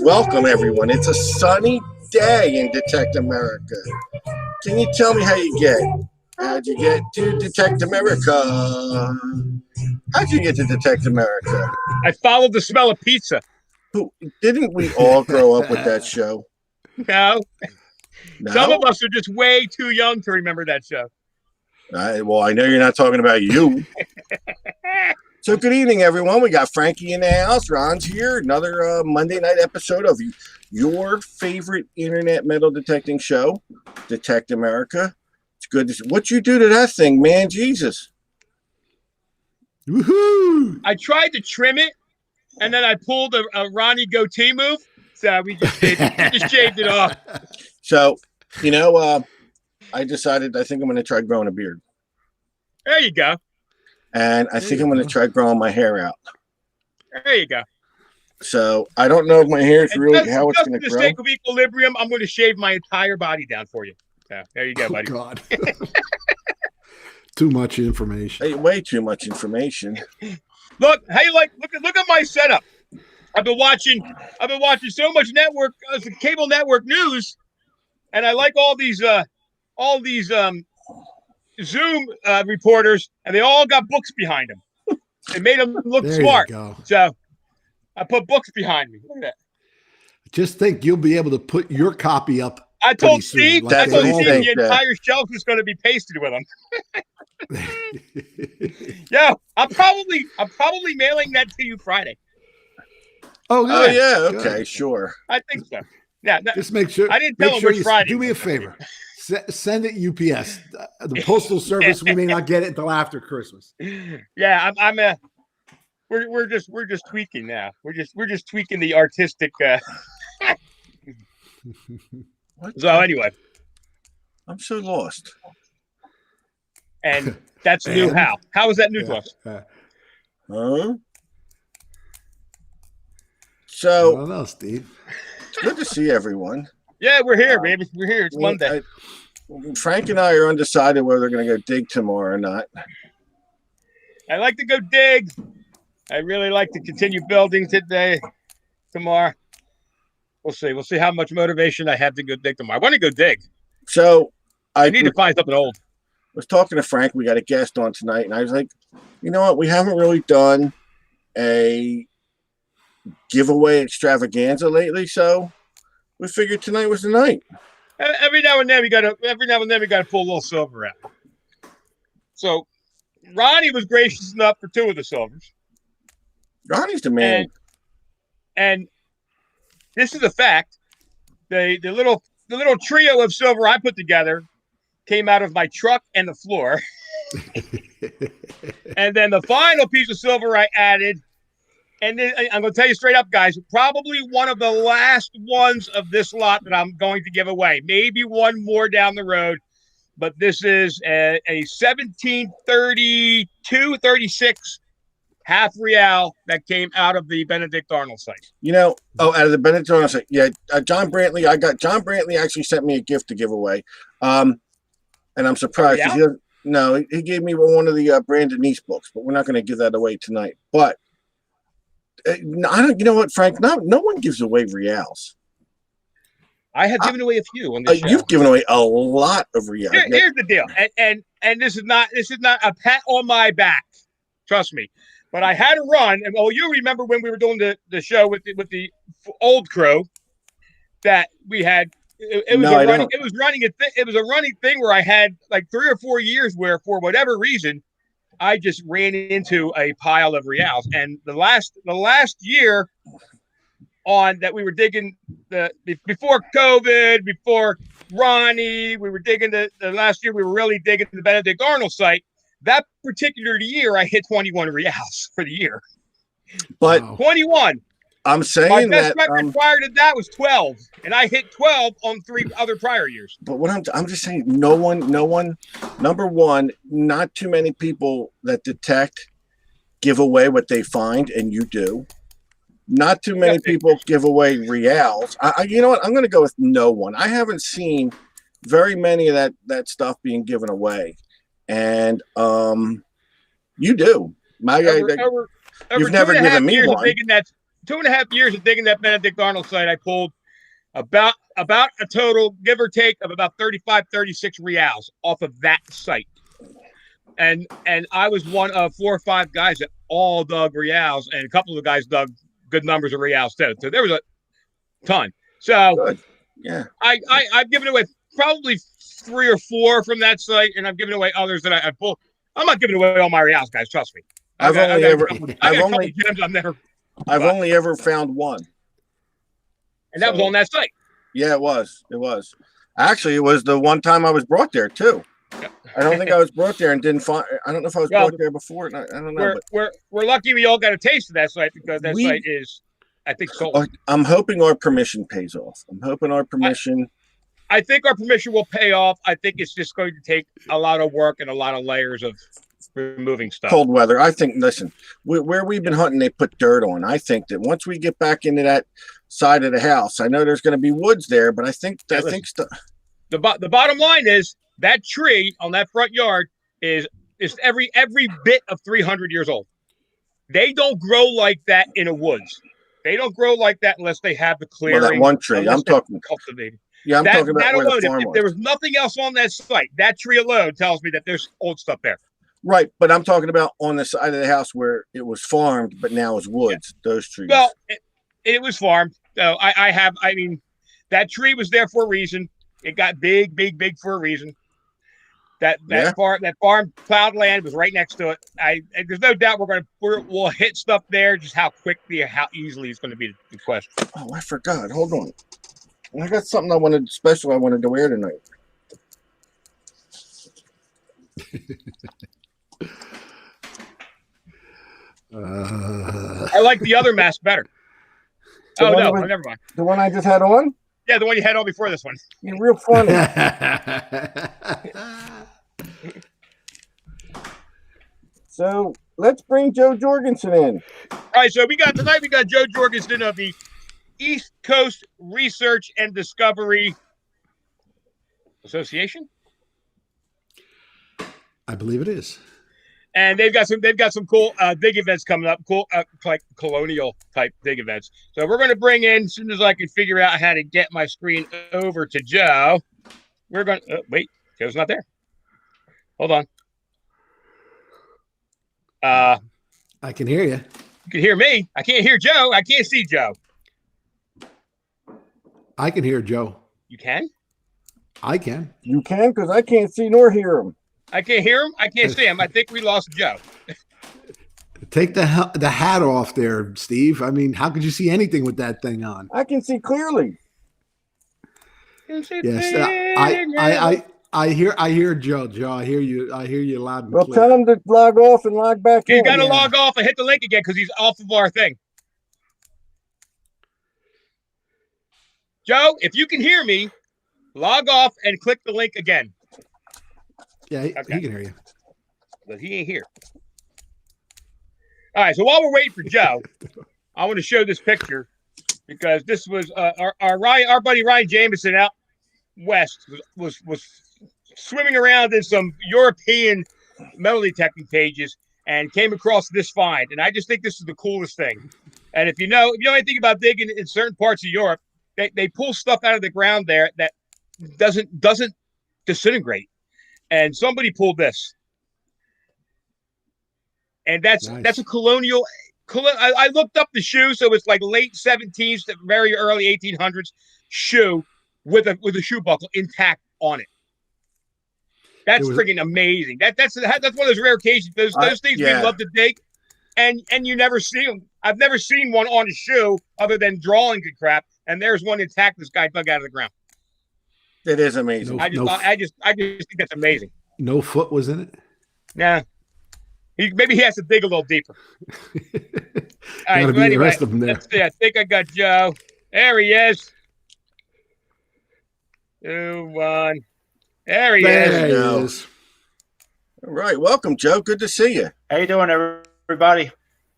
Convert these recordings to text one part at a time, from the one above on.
welcome everyone. It's a sunny day in Detect America. Can you tell me how you get? How'd you get to Detect America? How'd you get to Detect America? I followed the smell of pizza. Didn't we all grow up with that show? No. No? Some of us are just way too young to remember that show. Well, I know you're not talking about you. So good evening, everyone. We got Frankie in the house. Ron's here. Another Monday night episode of your favorite internet metal detecting show, Detect America. It's good to see. What you do to that thing, man? Jesus. Woohoo! I tried to trim it, and then I pulled a Ronnie goatee move. So we just shaved it off. So, I decided I think I'm going to try growing a beard. There you go. And I think I'm going to try growing my hair out. There you go. So I don't know if my hair is really how it's going to grow. For the sake of equilibrium, I'm going to shave my entire body down for you. So there you go, buddy. Oh, God. Too much information. Hey, way too much information. Look, look at my setup. I've been watching so much cable network news, and I like all these Zoom reporters, and they all got books behind them. They made them look smart. So I put books behind me. Look at that. Just think you'll be able to put your copy up. I told Steve the that. entire shelf is going to be pasted with them. Yeah, I'm probably mailing that to you Friday. Oh yeah. Okay, sure. I think so. Yeah. Just make sure. I didn't tell him which Friday. Do me a favor. Send it UPS. The postal service. We may not get it until after Christmas. Yeah, we're just tweaking now. We're just tweaking the artistic. So anyway, I'm so lost. And that's new. How is that new to us? Huh? So I don't know, Steve. It's good to see everyone. Yeah, we're here, baby. We're here. It's Monday. Frank and I are undecided whether they're going to go dig tomorrow or not. I like to go dig. I really like to continue building tomorrow. We'll see. We'll see how much motivation I have to go dig tomorrow. I want to go dig. So I need to find something old. I was talking to Frank. We got a guest on tonight, and I was like, you know what? We haven't really done a giveaway extravaganza lately, so we figured tonight was the night. Every now and then we got to pull a little silver out. So Ronnie was gracious enough for two of the silvers. Ronnie's the man. And this is a fact. The little trio of silver I put together came out of my truck and the floor. And then the final piece of silver I added, and then I'm going to tell you straight up, guys, probably one of the last ones of this lot that I'm going to give away. Maybe one more down the road, but this is a 1732-36 half real that came out of the Benedict Arnold site. Out of the Benedict Arnold site. Yeah, John Brantley. John Brantley actually sent me a gift to give away. And I'm surprised. He gave me one of the Brandon Nice books, but we're not going to give that away tonight. But I don't. You know what, Frank? No one gives away reals. I have given away a few on this show. You've given away a lot of reals. Here's the deal, and this is not a pat on my back. Trust me. But I had a run, and you remember when we were doing the show with the old crew that we had. It was a running thing where I had like 3 or 4 years where, for whatever reason, I just ran into a pile of reals. And the last year on that we were digging before COVID, before Ronnie, we were digging the last year we were really digging the Benedict Arnold site. That particular year, I hit 21 reals for the year. But 21. I'm saying my best record prior to that was 12, and I hit 12 on 3 other prior years. But what I'm just saying, no one. Number one, not too many people that detect give away what they find, and you do. Not too many people give away reals. You know what? I'm going to go with no one. I haven't seen very many of that stuff being given away. And you do. My guy, you've never given me one. 2.5 years of digging that Benedict Arnold site, I pulled about a total, give or take, of about 35, 36 reals off of that site. And I was one of 4 or 5 guys that all dug reals, and a couple of guys dug good numbers of reals too. So there was a ton. So Good. Yeah. I've given away probably 3 or 4 from that site, and I'm giving away others that I pulled. I'm not giving away all my reals, guys. Trust me. I've only ever found one. And that was on that site. Yeah, it was. It was. Actually, it was the one time I was brought there too. Yep. I don't think I was brought there and didn't find. I don't know if I was brought there before. I don't know. We're lucky we all got a taste of that site because that site is, I think, sold. I'm hoping our permission pays off. I'm hoping our permission. I think our permission will pay off. I think it's just going to take a lot of work and a lot of layers of removing stuff. Cold weather. I think. Listen, where we've been hunting, they put dirt on. I think that once we get back into that side of the house, I know there's going to be woods there, but I think the bottom line is that tree on that front yard is every bit of 300 years old. They don't grow like that in a woods. They don't grow like that unless they have the clearing. Well, that one tree. I'm talking cultivated. Yeah, I'm talking about where alone, the farm if there was nothing else on that site, that tree alone tells me that there's old stuff there. Right, but I'm talking about on the side of the house where it was farmed, but now it's woods. Yeah. Those trees. Well, it was farmed. So I mean, that tree was there for a reason. It got big for a reason. That farm plowed land was right next to it. There's no doubt we'll hit stuff there. Just how quickly, how easily it's going to be the question. Oh, I forgot. Hold on. I got something I wanted to wear tonight. I like the other mask better. Never mind. The one I just had on? Yeah, the one you had on before this one. You're real funny. So let's bring Joe Jorgensen in. All right, so we got Joe Jorgensen of the East Coast Research and Discovery Association. I believe it is. And they've got some cool dig events coming up, cool like colonial type dig events. So we're going to bring in, as soon as I can figure out how to get my screen over to Joe. We're going to wait. Joe's not there. Hold on. I can hear you. You can hear me. I can't hear Joe. I can't see Joe. I can hear Joe. You can? I can. You can, because I can't see nor hear him. I can't hear him. I can't see him. I think we lost Joe. Take the hat off there, Steve. I mean, how could you see anything with that thing on? I can see clearly. Yes, I hear Joe. Joe, I hear you loud and clear. Well, tell him to log off and log back in. You got to log off and hit the link again because he's off of our thing. Joe, if you can hear me, log off and click the link again. Yeah, he can hear you. But he ain't here. All right, so while we're waiting for Joe, I want to show this picture because this was our buddy Ryan Jameson out west was swimming around in some European metal detecting pages and came across this find. And I just think this is the coolest thing. And if you know anything about digging in certain parts of Europe, they pull stuff out of the ground there that doesn't disintegrate. And somebody pulled this. And that's a colonial. I looked up the shoe, so it's like late 17th to very early 1800s shoe with a shoe buckle intact on it. That's freaking amazing. That's one of those rare cases. Those things we love to dig, and you never see them. I've never seen one on a shoe other than drawing good crap. And there's one intact. This guy dug out of the ground. It is amazing. I just think that's amazing. No foot was in it. Yeah. Maybe he has to dig a little deper. All right, so anyway, the rest of them there. Let's see. I think I got Joe. There he is. 2, 1. There he is. All right. Welcome, Joe. Good to see you. How you doing, everybody?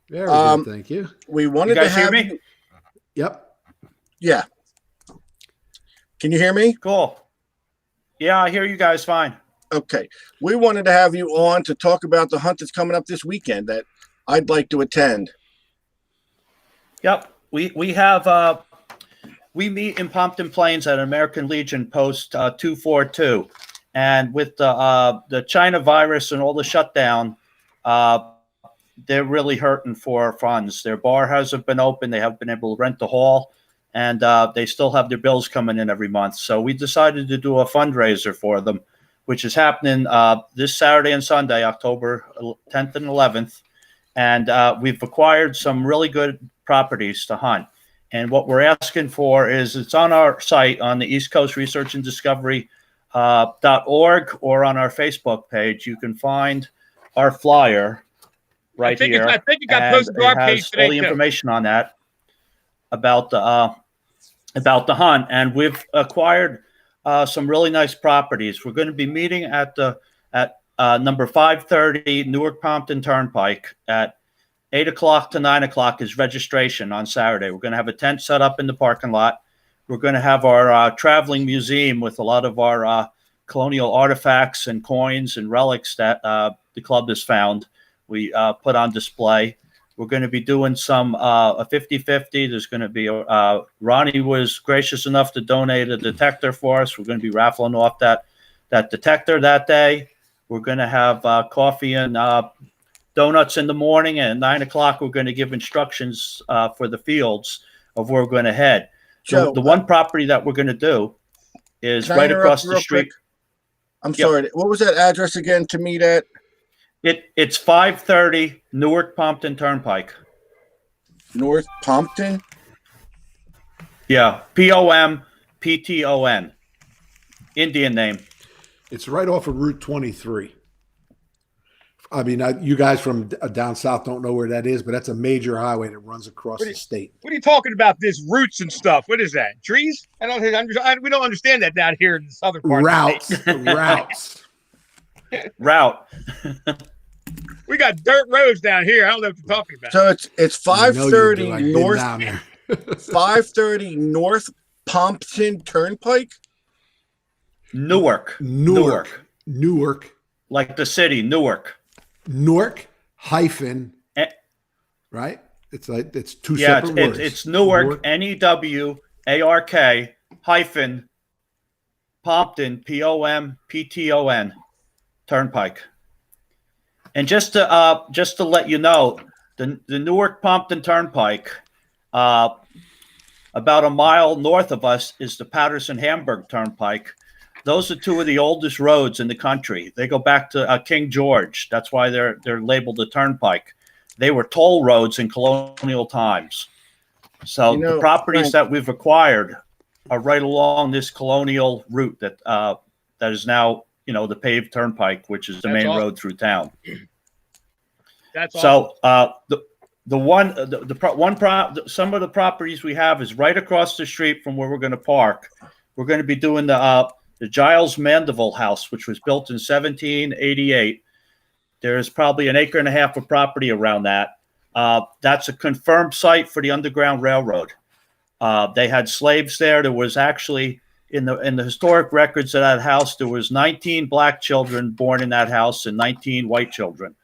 Very good, thank you. We wanted to have me. Yep. Yeah. Can you hear me? Cool. Yeah, I hear you guys fine. Okay. We wanted to have you on to talk about the hunt that's coming up this weekend that I'd like to attend. Yep. we have we meet in Pompton Plains at American Legion Post 242, and with the China virus and all the shutdown, they're really hurting for funds. Their bar hasn't been open. They haven't been able to rent the hall, and they still have their bills coming in every month. So we decided to do a fundraiser for them, which is happening this Saturday and Sunday, October 10th and 11th. And we've acquired some really good properties to hunt. And what we're asking for is, it's on our site on the East Coast Research and Discovery .org, or on our Facebook page. You can find our flyer right here. I think it got posted to our page today, all the information on that about the hunt. And we've acquired some really nice properties. We're going to be meeting at number 530 Newark Pompton Turnpike at 8 o'clock to 9 o'clock is registration on Saturday. We're going to have a tent set up in the parking lot. We're going to have our traveling museum with a lot of our colonial artifacts and coins and relics that the club has found. We put on display. We're going to be doing some a 50-50. There's going to be Ronnie was gracious enough to donate a detector for us. We're going to be raffling off that detector that day. We're going to have coffee and donuts in the morning, and at 9 o'clock we're going to give instructions for the fields of where we're going to head. So the one property that we're going to do is right across the street. Quick? I'm sorry. What was that address again to meet at? It's 530 Newark Pompton Turnpike. North Pompton? Yeah, Pompton. Indian name. It's right off of Route 23. I mean, you guys from down south don't know where that is, but that's a major highway that runs across the state. What are you talking about? This roots and stuff. What is that? Trees? We don't understand that down here in the southern part. Routes. Route. We got dirt roads down here. I don't know what you're talking about. So it's 530 North 530 North Pompton Turnpike? Newark. Like the city, Newark. Newark hyphen, right? It's two separate words. It's Newark, Newark hyphen Pompton, Pompton Turnpike. And just to let you know, the Newark Pompton Turnpike, about a mile north of us is the Patterson-Hamburg Turnpike. Those are two of the oldest roads in the country. They go back to King George. That's why they're labeled the Turnpike. They were toll roads in colonial times. So the properties that we've acquired are right along this colonial route that is now, the paved turnpike, which is the main road through town. That's awesome. So some of the properties we have is right across the street from where we're going to park. We're going to be doing the Giles Mandeville House, which was built in 1788. There's probably an acre and a half of property around that. That's a confirmed site for the Underground Railroad. They had slaves there. There was actually in the historic records of that house, there was 19 black children born in that house and 19 white children.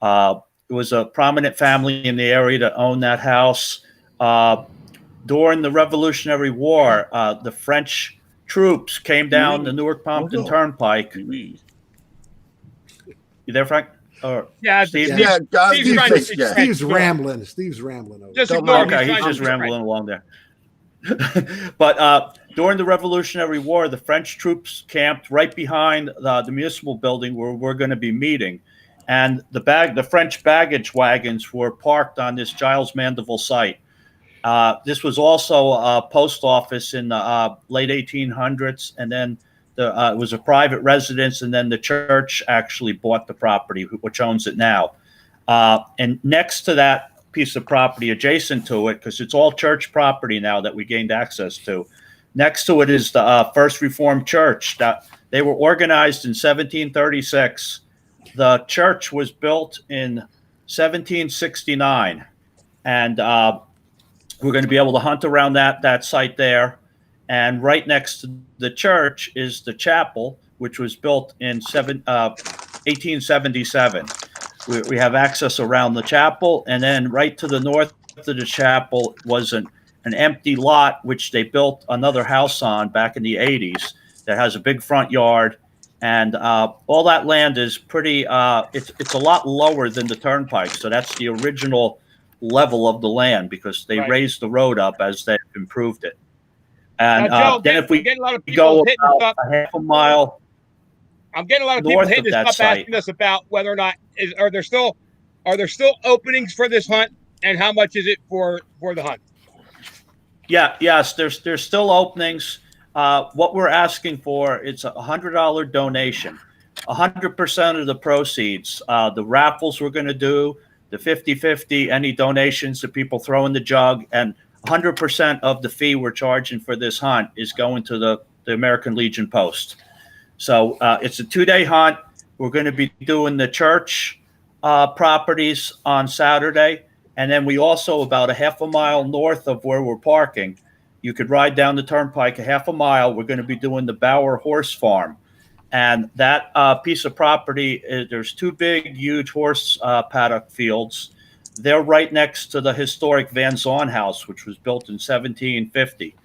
It was a prominent family in the area that owned that house. During the Revolutionary War, the French troops came down the Newark Pompton Turnpike. You there, Frank? Yeah, Steve's rambling. Steve's rambling over. Just ignore him. Okay, he's just rambling along there. But during the Revolutionary War, the French troops camped right behind the municipal building where we're going to be meeting, and the French baggage wagons were parked on this Giles Mandeville site. This was also a post office in the late 1800s, and then it was a private residence, and then the church actually bought the property, which owns it now. And next to that piece of property, adjacent to it, because it's all church property now that we gained access to, next to it is the First Reformed Church. That they were organized in 1736. The church was built in 1769, and we're going to be able to hunt around that site there. And right next to the church is the chapel, which was built in 1877. We have access around the chapel. And then right to the north of the chapel was an empty lot, which they built another house on back in the 80s that has a big front yard. And all that land is pretty, it's a lot lower than the turnpike. So that's the original level of the land because they Right. raised the road up as they've improved it. And Now, Joe, then if we getting a lot of go people hitting about stuff. a half a mile I'm getting a lot of people north hitting of this that up, site. asking us about whether or not are there still openings for this hunt, and how much is it for the hunt? Yes, there's still openings. What we're asking for, it's a $100 donation. 100% of the proceeds, the raffles we're going to do, the 50-50, any donations that people throw in the jug, and 100% of the fee we're charging for this hunt is going to the American Legion Post. So it's a 2-day hunt. We're going to be doing the church properties on Saturday. And then we also, about a half a mile north of where we're parking, you could ride down the turnpike a half a mile. We're going to be doing the Bower Horse Farm. And that piece of property, there's 2 big, huge horse paddock fields. They're right next to the historic Van Zorn house, which was built in 1750.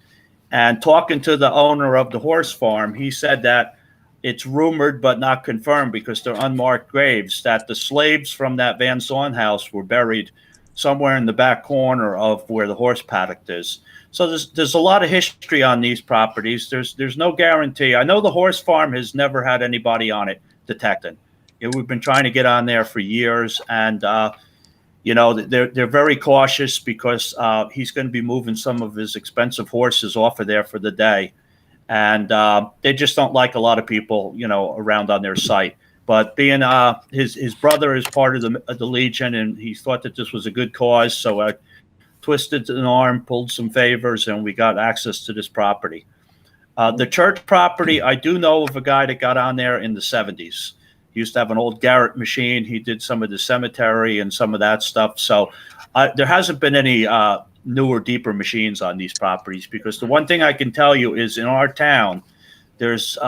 And talking to the owner of the horse farm, he said that it's rumored but not confirmed because they're unmarked graves, that the slaves from that Van Zorn house were buried somewhere in the back corner of where the horse paddock is. So there's a lot of history on these properties. There's no guarantee. I know the horse farm has never had anybody on it detected. We've been trying to get on there for years, and they're very cautious because he's going to be moving some of his expensive horses off of there for the day, and they just don't like a lot of people around on their site. But being his brother is part of the Legion, and he thought that this was a good cause, so I twisted an arm, pulled some favors, and we got access to this property. The church property, I do know of a guy that got on there in the 70s. He used to have an old Garrett machine. He did some of the cemetery and some of that stuff. So there hasn't been any newer, deeper machines on these properties, because the one thing I can tell you is in our town, there's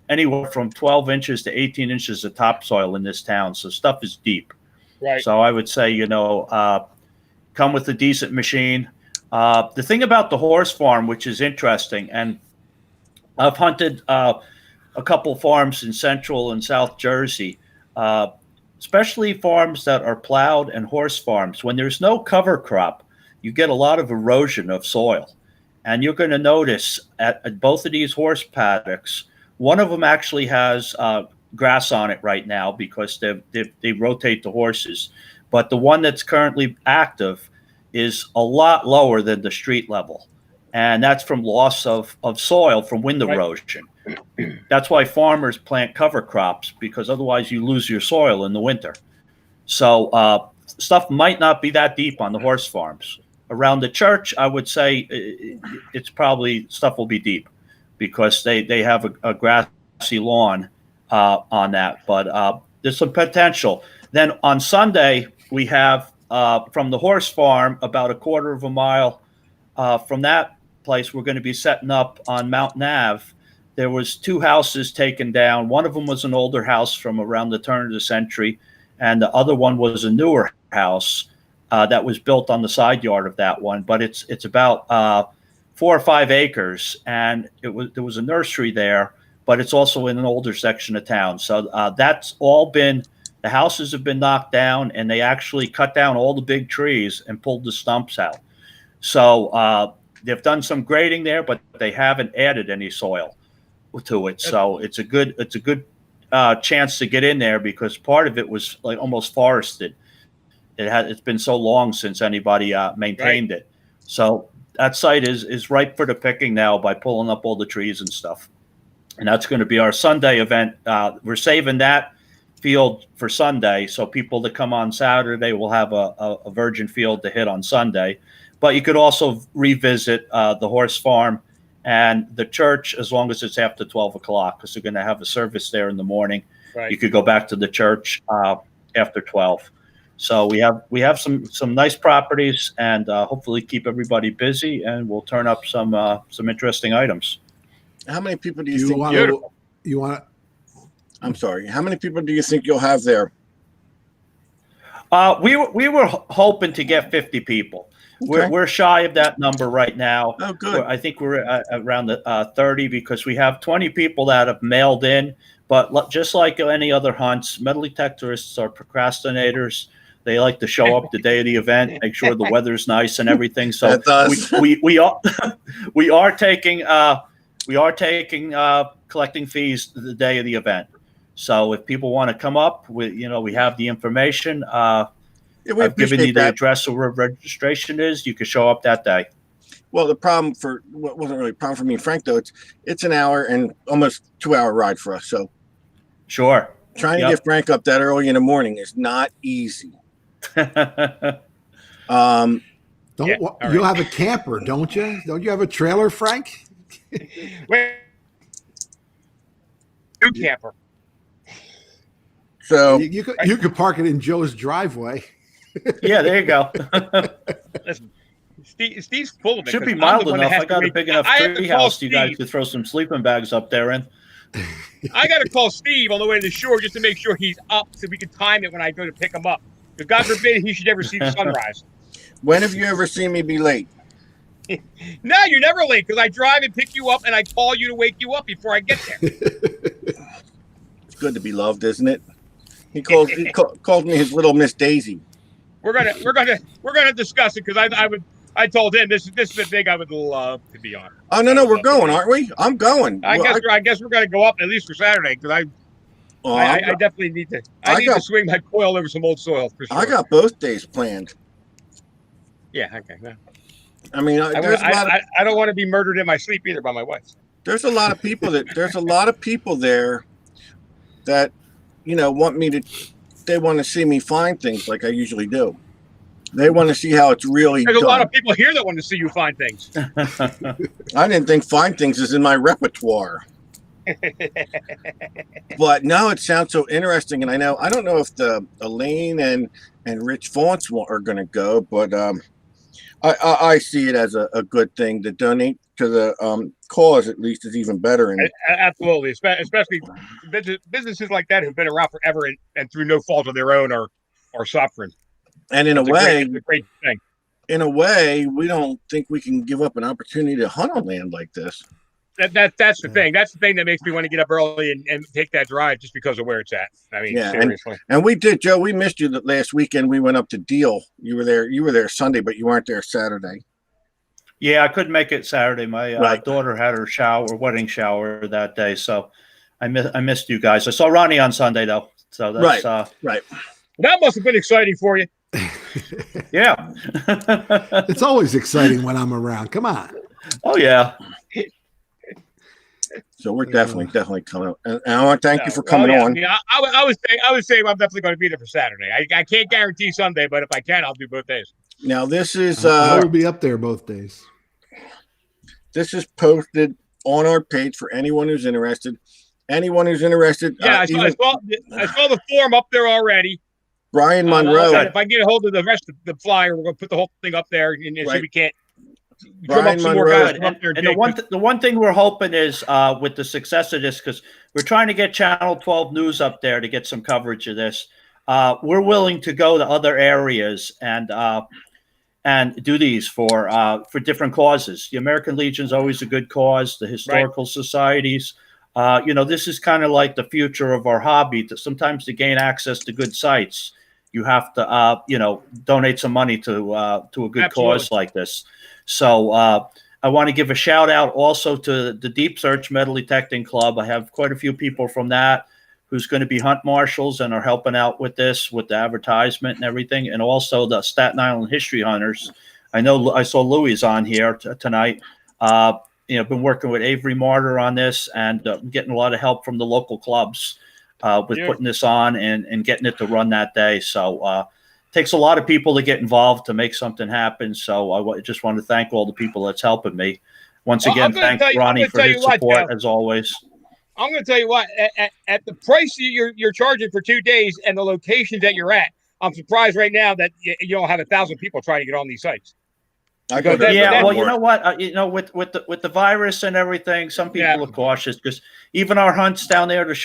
anywhere from 12 inches to 18 inches of topsoil in this town. So stuff is deep. Right. So I would say, come with a decent machine. The thing about the horse farm, which is interesting, and I've hunted a couple farms in Central and South Jersey, especially farms that are plowed and horse farms. When there's no cover crop, you get a lot of erosion of soil. And you're going to notice at both of these horse paddocks, one of them actually has grass on it right now because they rotate the horses. But the one that's currently active is a lot lower than the street level. And that's from loss of soil from wind erosion. That's why farmers plant cover crops, because otherwise you lose your soil in the winter. So stuff might not be that deep on the horse farms. Around the church, I would say it's probably stuff will be deep because they have a grassy lawn on that. But there's some potential. Then on Sunday, we have from the horse farm about a quarter of a mile from that place, we're going to be setting up on Mountain Ave. There was 2 houses taken down. One of them was an older house from around the turn of the century, and the other one was a newer house that was built on the side yard of that one. But it's about 4 or 5 acres, and there was a nursery there, but it's also in an older section of town. So that's all been. The houses have been knocked down, and they actually cut down all the big trees and pulled the stumps out. So they've done some grading there, but they haven't added any soil to it. So it's a good chance to get in there, because part of it was like almost forested. It's been so long since anybody maintained it. So that site is ripe for the picking now by pulling up all the trees and stuff. And that's going to be our Sunday event. We're saving that field for Sunday, so people that come on Saturday will have a virgin field to hit on Sunday. But you could also revisit the horse farm and the church as long as it's after 12 o'clock, because they're going to have a service there in the morning. Right. You could go back to the church after 12. So we have some nice properties, and hopefully keep everybody busy, and we'll turn up some interesting items. How many people do you think? You want? I'm sorry. How many people do you think you'll have there? We were hoping to get 50 people. We're shy of that number right now. Oh, good. I think we're around the 30 because we have 20 people that have mailed in. But just like any other hunts, metal detectorists are procrastinators. They like to show up the day of the event, make sure the weather's nice and everything. So we are taking collecting fees the day of the event. So if people want to come up, we have the information. I've given you the address of where registration is. You can show up that day. Well, the problem wasn't really a problem for me and Frank, though. It's an hour and almost 2-hour ride for us. So sure. Trying to get Frank up that early in the morning is not easy. You'll have a camper, don't you? Don't you have a trailer, Frank? Wait, new camper. So you could park it in Joe's driveway. Yeah, there you go. Listen, Steve's full of it. Should be mild enough. I got a big enough tree house. You guys could throw some sleeping bags up there in. I got to call Steve on the way to the shore just to make sure he's up so we can time it when I go to pick him up. Because God forbid he should ever see the sunrise. When have you ever seen me be late? No, you're never late because I drive and pick you up and I call you to wake you up before I get there. It's good to be loved, isn't it? He called me his little Miss Daisy. We're gonna discuss it because I told him this is the thing I would love to be on. Oh no, we're going, aren't we? I'm going. I guess we're gonna go up at least for Saturday because I definitely need to. I need to swing my coil over some old soil for sure. I got both days planned. Yeah. Okay. Yeah. I mean, I don't want to be murdered in my sleep either by my wife. There's a lot of people there that want me to. They want to see me find things like I usually do. They want to see how it's really There's done. a lot of people here that want to see you find things. I didn't think find things is in my repertoire. But no, it sounds so interesting, and I don't know if the Elaine and Rich Fonts are going to go, but I see it as a good thing to donate to the cause. At least is even better. And absolutely, especially businesses like that who've been around forever and through no fault of their own are suffering. And in a way, it's a great thing. In a way, we don't think we can give up an opportunity to hunt on land like this. That's the thing. That's the thing that makes me want to get up early and take that drive just because of where it's at. I mean, seriously. And we did, Joe. We missed you last weekend. We went up to Deal. You were there. You were there Sunday, but you weren't there Saturday. Yeah, I couldn't make it Saturday. My daughter had her wedding shower that day, so I missed you guys. I saw Ronnie on Sunday though, so that's right. That must have been exciting for you. Yeah, it's always exciting when I'm around. Come on. Oh yeah. So we're definitely coming up, and I want to thank you for coming on. Yeah, I would say I'm definitely going to be there for Saturday. I can't guarantee Sunday, but if I can, I'll do both days. Now this is I will be up there both days. This is posted on our page for anyone who's interested. Anyone who's interested. Yeah, I saw the form up there already. Brian Monroe. If I get a hold of the rest of the flyer, we're going to put the whole thing up there and see if we can't. Brian Monroe. And the one thing we're hoping is with the success of this, because we're trying to get Channel 12 News up there to get some coverage of this. We're willing to go to other areas and do these for different causes. The American Legion is always a good cause. The historical societies. This is kind of like the future of our hobby. Sometimes to gain access to good sites, you have to donate some money to a good cause like this. So I want to give a shout out also to the Deep Search Metal Detecting Club. I have quite a few people from that who's going to be hunt marshals and are helping out with this, with the advertisement and everything, and also the Staten Island History Hunters. I know I saw Louis on here tonight. Been working with Avery Martyr on this and getting a lot of help from the local clubs with putting this on and getting it to run that day. So takes a lot of people to get involved to make something happen. So I just want to thank all the people that's helping me. Once again, thank Ronnie for his support as always. I'm going to tell you what, at the price you're charging for 2 days and the locations that you're at, I'm surprised right now that you don't have 1,000 people trying to get on these sites. Well, you know what? With the virus and everything, some people are cautious because even our hunts down there, the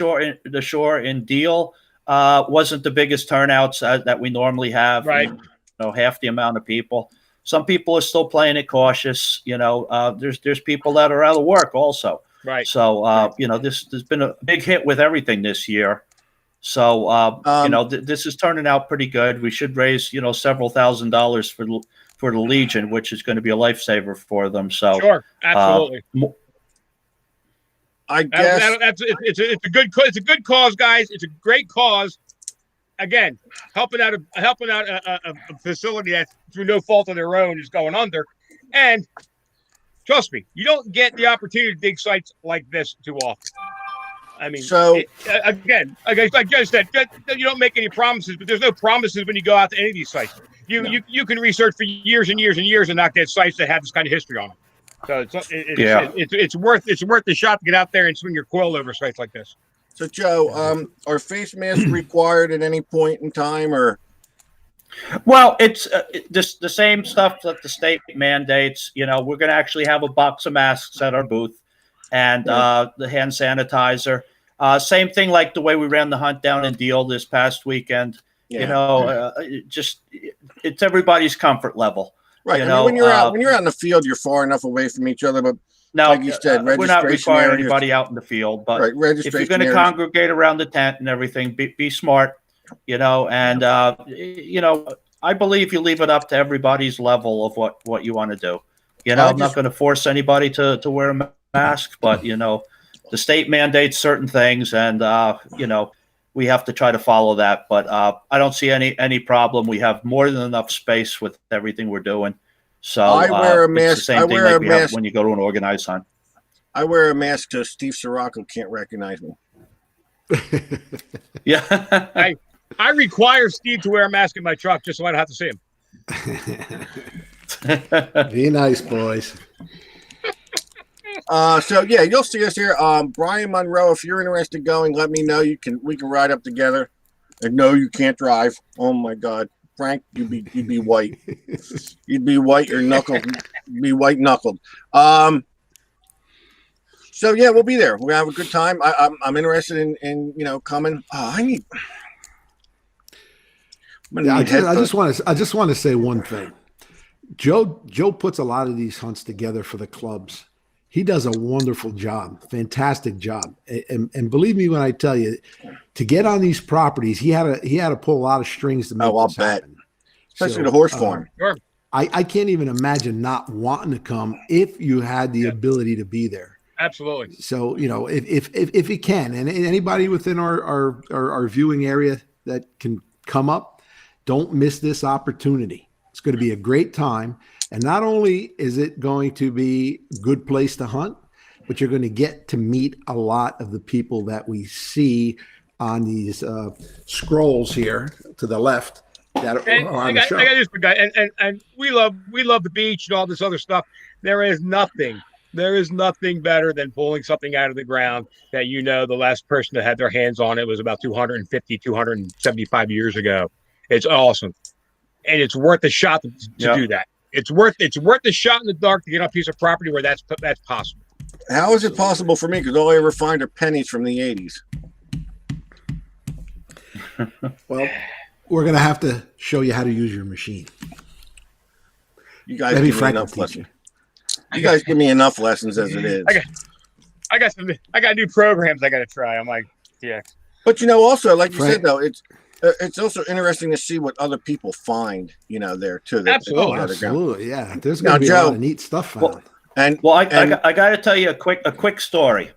shore in Deal, wasn't the biggest turnouts that we normally have. Right. Half the amount of people. some people are still playing it cautious. There's people that are out of work also. Right. So, there's been a big hit with everything this year. So, this is turning out pretty good. We should raise, several $1,000s for the Legion, which is going to be a lifesaver for them. So, sure, absolutely. I guess it's a good cause, guys. It's a great cause. Again, helping out a facility that through no fault of their own is going under, and trust me, you don't get the opportunity to dig sites like this too often. I mean, again, like I said, you don't make any promises, but there's no promises when you go out to any of these sites. You can research for years and years and years and not get sites that have this kind of history on them. So it's worth the shot to get out there and swing your quill over sites like this. So Joe, are face masks required at any point in time, or? Well, it's just the same stuff that the state mandates. We're going to actually have a box of masks at our booth, and the hand sanitizer. Same thing like the way we ran the hunt down in Deal this past weekend. Yeah. It's everybody's comfort level. Right. When you're out in the field, you're far enough away from each other. But now, like you said, we're not requiring anybody out in the field. But if you're going to congregate around the tent and everything, be smart. And I believe you leave it up to everybody's level of what you want to do. I'm not going to force anybody to wear a mask, but the state mandates certain things, and we have to try to follow that. But I don't see any problem. We have more than enough space with everything we're doing. So I wear a mask. It's the same thing like we have when you go to an organized hunt. I wear a mask so Steve Sirocco can't recognize me. Yeah. I require Steve to wear a mask in my truck just so I don't have to see him. Be nice, boys. So yeah, you'll see us here. Brian Monroe, if you're interested in going, let me know. We can ride up together. And no, you can't drive. Oh my God, Frank, you'd be white. You'd be white. Your knuckle, be white knuckled. So yeah, we'll be there. We're gonna have a good time. I'm interested in coming. I just want to say one thing. Joe puts a lot of these hunts together for the clubs. He does a wonderful job, fantastic job. And believe me when I tell you, to get on these properties, he had to pull a lot of strings to make this happen. Especially the horse farm. Sure. I can't even imagine not wanting to come if you had the ability to be there. Absolutely. So, if you can, and anybody within our viewing area that can come up, don't miss this opportunity. It's going to be a great time. And not only is it going to be a good place to hunt, but you're going to get to meet a lot of the people that we see on these scrolls here to the left that are on the show. And we love the beach and all this other stuff. There is nothing better than pulling something out of the ground that the last person that had their hands on it was about 275 years ago. It's awesome. And it's worth a shot to do that. It's worth the shot in the dark to get on a piece of property where that's possible. How is it possible for me? Because all I ever find are pennies from the 80s. Well, we're going to have to show you how to use your machine. You guys give me enough lessons. You guys give me enough lessons as it is. I got new programs I got to try. I'm like, yeah. But also, like you said, though, it's also interesting to see what other people find, there too. Absolutely, yeah. There's going to be a lot of neat stuff found. I got to tell you a quick story.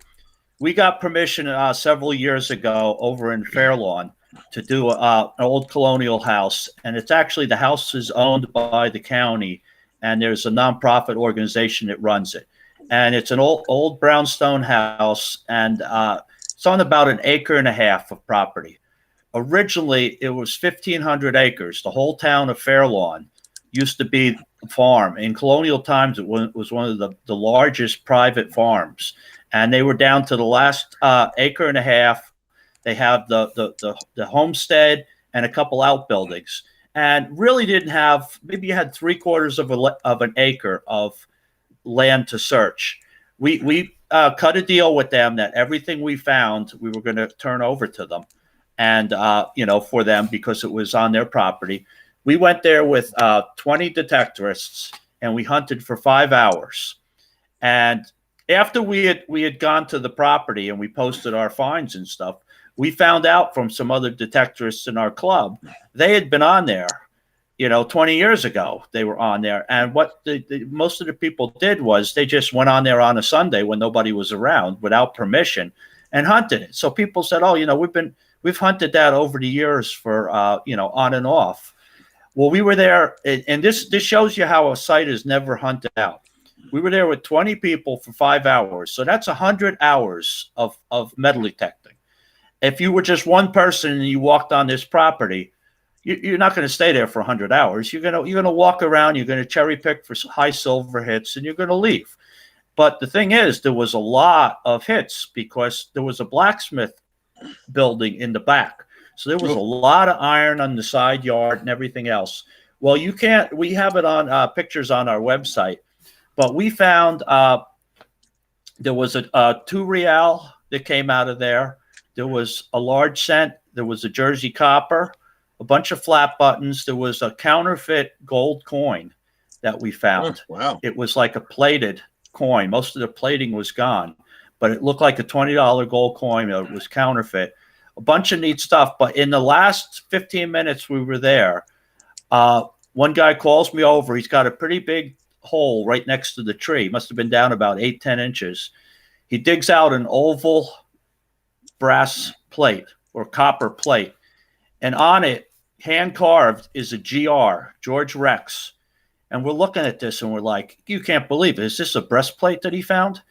We got permission several years ago over in Fairlawn to do an old colonial house, and it's actually the house is owned by the county, and there's a nonprofit organization that runs it, and it's an old brownstone house, and it's on about 1.5 acres of property. Originally, it was 1,500 acres. The whole town of Fairlawn used to be a farm. In colonial times, it was one of the largest private farms. And they were down to the last 1.5 acres. They have the homestead and a couple outbuildings. And really didn't have, maybe you had 3/4 of an acre of land to search. We cut a deal with them that everything we found, we were going to turn over to them. And, for them, because it was on their property. We went there with 20 detectorists, and we hunted for 5 hours. And after we had gone to the property and we posted our finds and stuff, we found out from some other detectorists in our club, they had been on there, 20 years ago. They were on there. And what most of the people did was they just went on there on a Sunday when nobody was around without permission and hunted it. So people said, oh, we've hunted that over the years for, on and off. Well, we were there, and this shows you how a site is never hunted out. We were there with 20 people for 5 hours. So that's 100 hours of metal detecting. If you were just one person and you walked on this property, you're not going to stay there for 100 hours. You're going to walk around, you're going to cherry pick for high silver hits, and you're going to leave. But the thing is, there was a lot of hits because there was a blacksmith building in the back. So there was a lot of iron on the side yard and everything else. Well, we have it on pictures on our website, but we found there was a 2 real that came out of there. There was a large cent. There was a Jersey copper, a bunch of flat buttons. There was a counterfeit gold coin that we found. Oh, wow. It was like a plated coin. Most of the plating was gone, but it looked like a $20 gold coin. It was counterfeit. A bunch of neat stuff. But in the last 15 minutes we were there, one guy calls me over. He's got a pretty big hole right next to the tree. Must have been down about 8-10 inches. He digs out an oval brass plate or copper plate, and on it, hand carved, is a GR, George Rex. And we're looking at this and we're like, you can't believe it. Is this a breastplate that he found?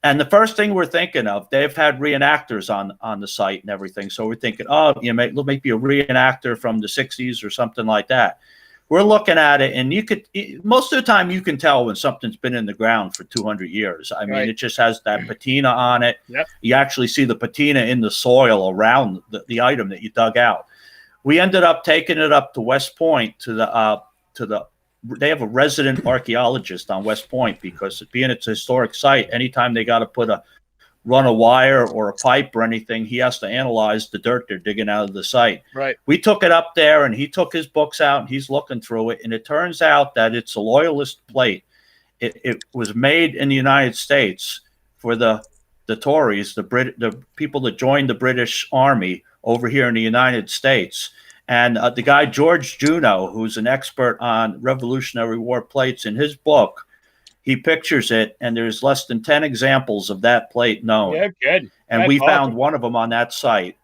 And the first thing we're thinking of, they've had reenactors on the site and everything. So we're thinking, oh, maybe a reenactor from the 60s or something like that. We're looking at it, and most of the time you can tell when something's been in the ground for 200 years. I mean, It just has that patina on it. Yep. You actually see the patina in the soil around the item that you dug out. We ended up taking it up to West Point they have a resident archaeologist on West Point because being it's a historic site, anytime they got to run a wire or a pipe or anything, he has to analyze the dirt they're digging out of the site. Right. We took it up there and he took his books out and he's looking through it. And it turns out that it's a loyalist plate. It was made in the United States for the Tories, the people that joined the British Army over here in the United States. And the guy, George Juno, who's an expert on Revolutionary War plates, in his book, he pictures it, and there's less than 10 examples of that plate known. Yeah, good. And we found one of them on that site.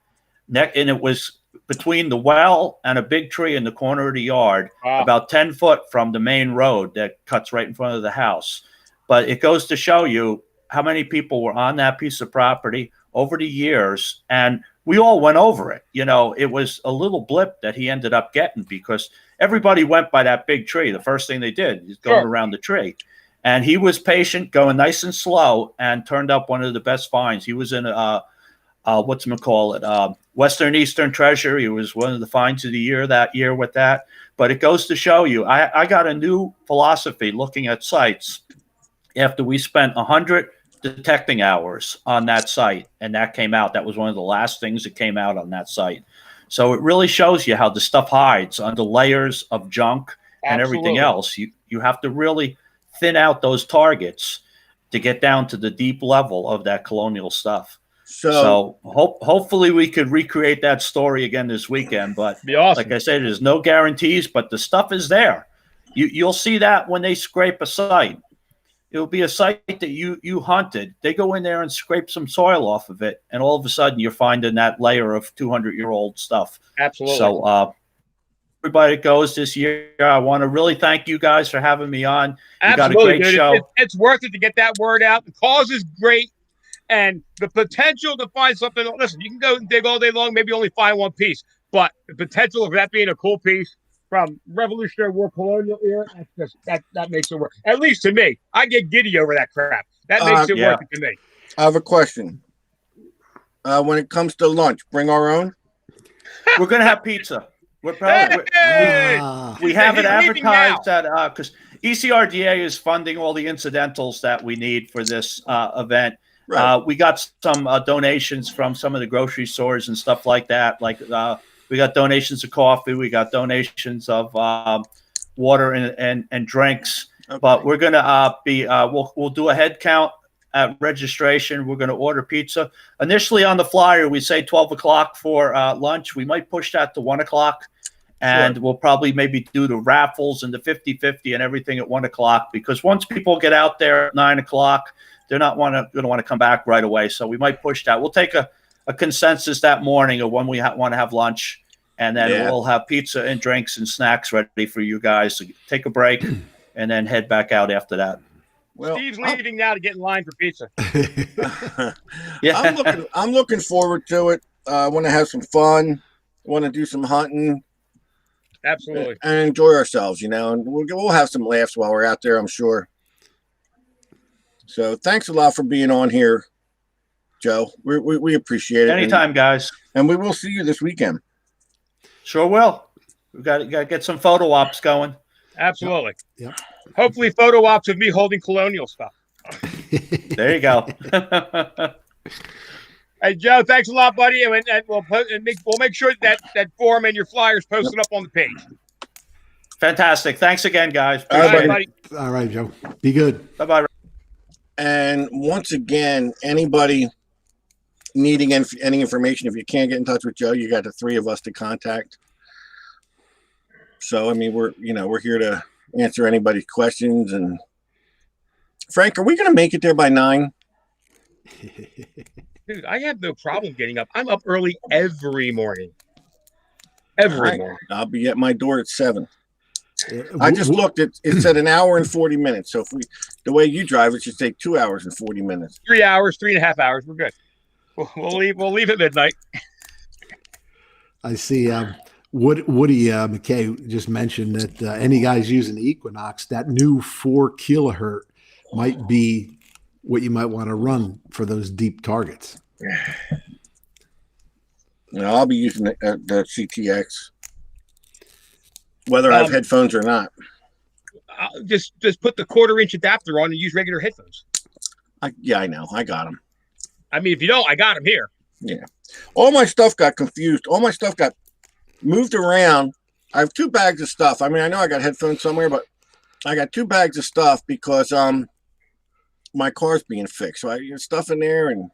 And it was between the well and a big tree in the corner of the yard, about 10 foot from the main road that cuts right in front of the house. But it goes to show you how many people were on that piece of property over the years. And we all went over it. It was a little blip that he ended up getting because everybody went by that big tree. The first thing they did is going around the tree. And he was patient, going nice and slow, and turned up one of the best finds. He was in Western Eastern Treasure. He was one of the finds of the year that year with that. But it goes to show you, I got a new philosophy looking at sites after we spent 100 detecting hours on that site, and that came out. That was one of the last things that came out on that site. So it really shows you how the stuff hides under layers of junk and everything else. You have to really thin out those targets to get down to the deep level of that colonial stuff. So hopefully we could recreate that story again this weekend. But be awesome. Like I said, there's no guarantees, but the stuff is there. You'll see that when they scrape a site. It'll be a site that you hunted. They go in there and scrape some soil off of it, and all of a sudden you're finding that layer of 200-year-old stuff. Absolutely. So everybody that goes this year, I want to really thank you guys for having me on. You got a great show. It's worth it to get that word out. The cause is great, and the potential to find something. Listen, you can go and dig all day long, maybe only find one piece, but the potential of that being a cool piece from Revolutionary War colonial era, that makes it work. At least to me, I get giddy over that crap. That makes it work to me. I have a question. When it comes to lunch, bring our own? We're gonna have pizza. We have it advertised that because ECRDA is funding all the incidentals that we need for this event. Right. We got some donations from some of the grocery stores and stuff like that, like We got donations of coffee. We got donations of water and drinks. Okay. But we're gonna we'll do a head count at registration. We're gonna order pizza. Initially on the flyer, we say 12 o'clock for lunch. We might push that to 1 o'clock. And we'll probably maybe do the raffles and the 50-50 and everything at 1 o'clock, because once people get out there at 9 o'clock, they're not going to want to come back right away. So we might push that. We'll take a consensus that morning of when we want to have lunch, and then we'll have pizza and drinks and snacks ready for you guys to take a break and then head back out after that. Well, Steve's leaving now to get in line for pizza. Yeah, I'm looking forward to it. I want to have some fun. Want to do some hunting. Absolutely. And enjoy ourselves, and we'll have some laughs while we're out there, I'm sure. So thanks a lot for being on here, Joe. We appreciate it. Anytime, guys. And we will see you this weekend. Sure will. We got to get some photo ops going. Absolutely. Yep. Hopefully, photo ops of me holding colonial stuff. There you go. Hey, Joe, thanks a lot, buddy. And we'll make sure that form and your flyers posted up on the page. Fantastic. Thanks again, guys. All right, buddy. All right, Joe. Be good. Bye-bye. And once again, anybody needing any information, if you can't get in touch with Joe, you got the three of us to contact. So, I mean, we're here to answer anybody's questions. And Frank, are we going to make it there by 9? Dude, I have no problem getting up. I'm up early every morning. Every morning. I'll be at my door at 7. I just looked. It said an hour and 40 minutes. So the way you drive, it should take 2 hours and 40 minutes. 3 hours, 3.5 hours. We're good. We'll leave at midnight. I see. Woody McKay just mentioned that any guys using the Equinox, that new 4 kilohertz might be what you might want to run for those deep targets. I'll be using the CTX, whether I have headphones or not. Just put the 1/4-inch adapter on and use regular headphones. I know. I got them. I mean, if you don't, I got them here. Yeah. All my stuff got confused. All my stuff got moved around. I have 2 bags of stuff. I mean, I know I got headphones somewhere, but I got 2 bags of stuff because my car's being fixed. So I get stuff in there and,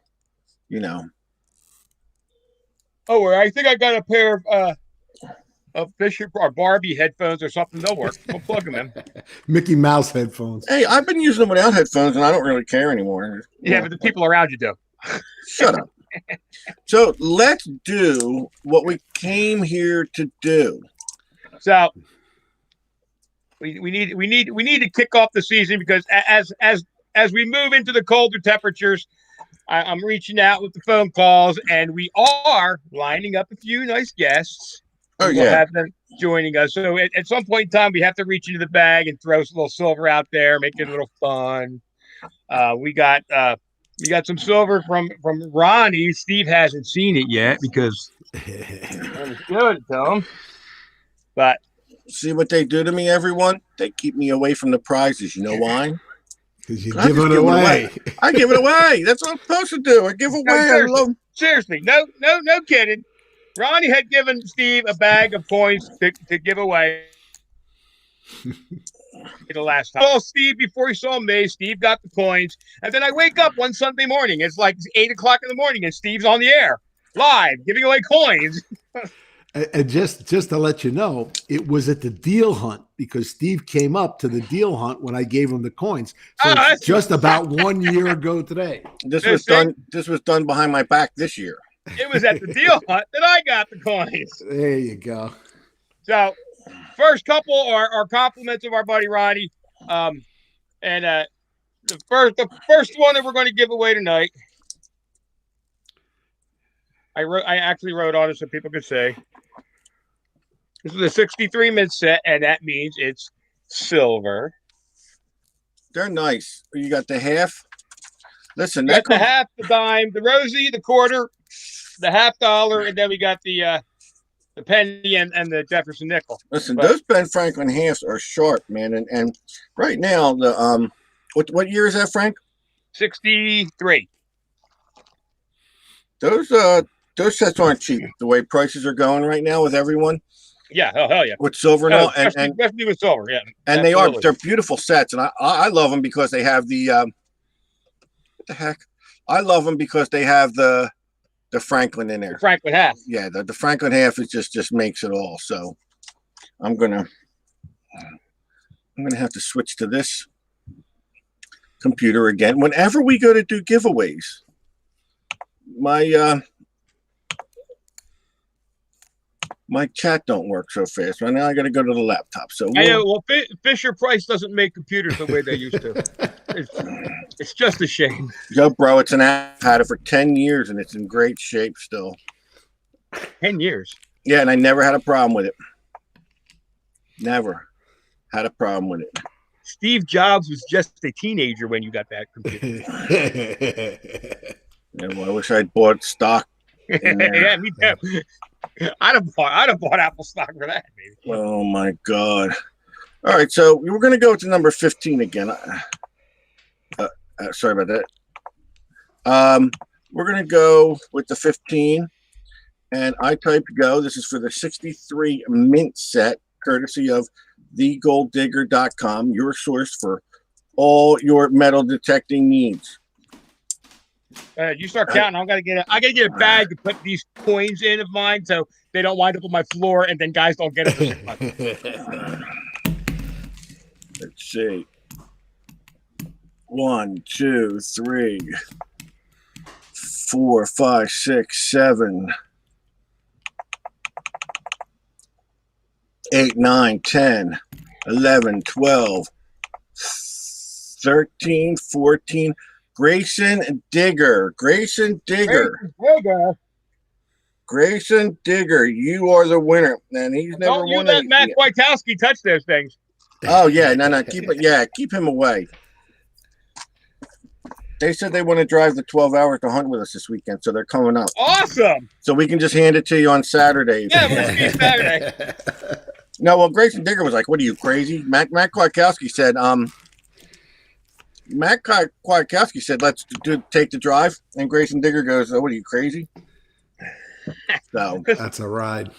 Oh, well, I think I got a pair of Fisher or Barbie headphones or something. They'll work. We'll plug them in. Mickey Mouse headphones. Hey, I've been using them without headphones and I don't really care anymore. Yeah, but the people around you do. Shut up. So let's do what we came here to do. So we need to kick off the season because as we move into the colder temperatures, I'm reaching out with the phone calls, and we are lining up a few nice guests. Oh, We'll have them joining us. So at some point in time, we have to reach into the bag and throw a little silver out there, make it a little fun. We got some silver from Ronnie. Steve hasn't seen it yet because I'm good, Tom. But see what they do to me, everyone? They keep me away from the prizes. You know why? Because you give it away. I give it away. That's what I'm supposed to do. I give away. Seriously, no kidding. Ronnie had given Steve a bag of coins to give away the last time. Oh, Steve, before he saw me, Steve got the coins. And then I wake up one Sunday morning. It's like 8 o'clock in the morning, and Steve's on the air, live, giving away coins. And just to let you know, it was at the deal hunt because Steve came up to the deal hunt when I gave him the coins. So it's just about 1 year ago today. This was done behind my back this year. It was at the deal hunt that I got the coins. There you go. So first couple are compliments of our buddy Ronnie. And the first one that we're going to give away tonight, I actually wrote on it so people could say. This is a 63 mid set, and that means it's silver. They're nice. You got the half. Listen, got the half, the dime, the rosy, the quarter, the $50, and then we got the penny and the Jefferson nickel. Listen, those Ben Franklin halves are sharp, man. And right now, the what year is that, Frank? 63. Those those sets aren't cheap. The way prices are going right now with everyone, Yeah, hell yeah. with silver and all, and especially with silver, yeah. And absolutely. they're beautiful sets, and I love them because they have the what the heck? I love them because they have the Franklin in there. The Franklin half. Yeah, the Franklin half is just makes it all. So I'm gonna have to switch to this computer again. Whenever we go to do giveaways, my chat don't work so fast. Right now I got to go to the laptop. So I know. Well, Fisher Price doesn't make computers the way they used to. It's just a shame. Yo, bro, it's an app. I've had it for 10 years and it's in great shape still. 10 years. Yeah, and I never had a problem with it. Never had a problem with it. Steve Jobs was just a teenager when you got that computer. Yeah, well, I wish I'd bought stock. Yeah, me too. I'd have bought Apple stock for that, maybe. Oh my God! All right, so we're going to go to number 15 again. Sorry about that. We're going to go with the 15, and I typed go. This is for the 63 mint set, courtesy of thegolddigger.com, your source for all your metal detecting needs. You start counting. I gotta get a bag to put these coins in of mine, so they don't wind up on my floor, and then guys don't get it. Let's see. 1, 2, 3, 4, 5, 6, 7, 8, 9, 10, 11, 12, 13, 14. Grayson Digger. Grayson Digger. Grayson Digger, you are the winner. And he's never Don't you won let anything Matt yet. Wojtkowski touch those things. Oh yeah, no, keep him away. They said they want to drive the 12 hours to hunt with us this weekend, so they're coming up. Awesome. So we can just hand it to you on Saturday. Yeah, we'll see you Saturday. No, well, Grayson Digger was like, "What are you crazy?" Matt Kwiatkowski said, Matt Kwiatkowski said, "Let's take the drive," and Grayson Digger goes, "Oh, what are you crazy?" So that's a ride.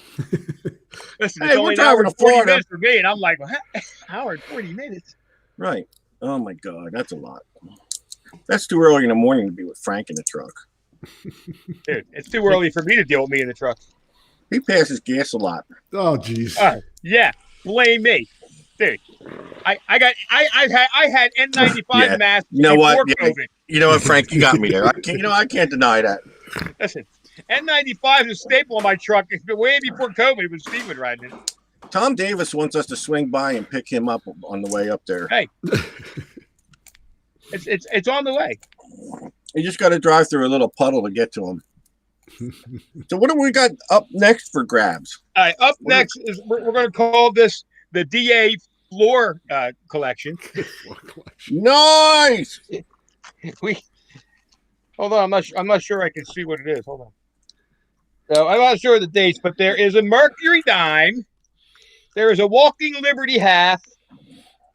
Listen, hey, it's we're only an driving hour to and 40 Florida. minutes for me, and I'm like, well, hour and 40 minutes. Right. Oh my God, that's a lot. That's too early in the morning to be with Frank in the truck. Dude, it's too early for me to deal with me in the truck. He passes gas a lot. Oh, geez. Yeah, blame me, dude. I had N95 masks. You know what? Yeah. You know what, Frank? You got me there. I can't deny that. Listen, N95 is a staple in my truck. It's been way before COVID when Steve would ride it. Tom Davis wants us to swing by and pick him up on the way up there. Hey, it's on the way. You just got to drive through a little puddle to get to him. So what do we got up next for grabs? All right, up next is we're going to call this the DA floor collection. Nice. Hold on, I'm not sure I can see what it is. Hold on. So I'm not sure of the dates, but there is a Mercury dime, there is a Walking Liberty half,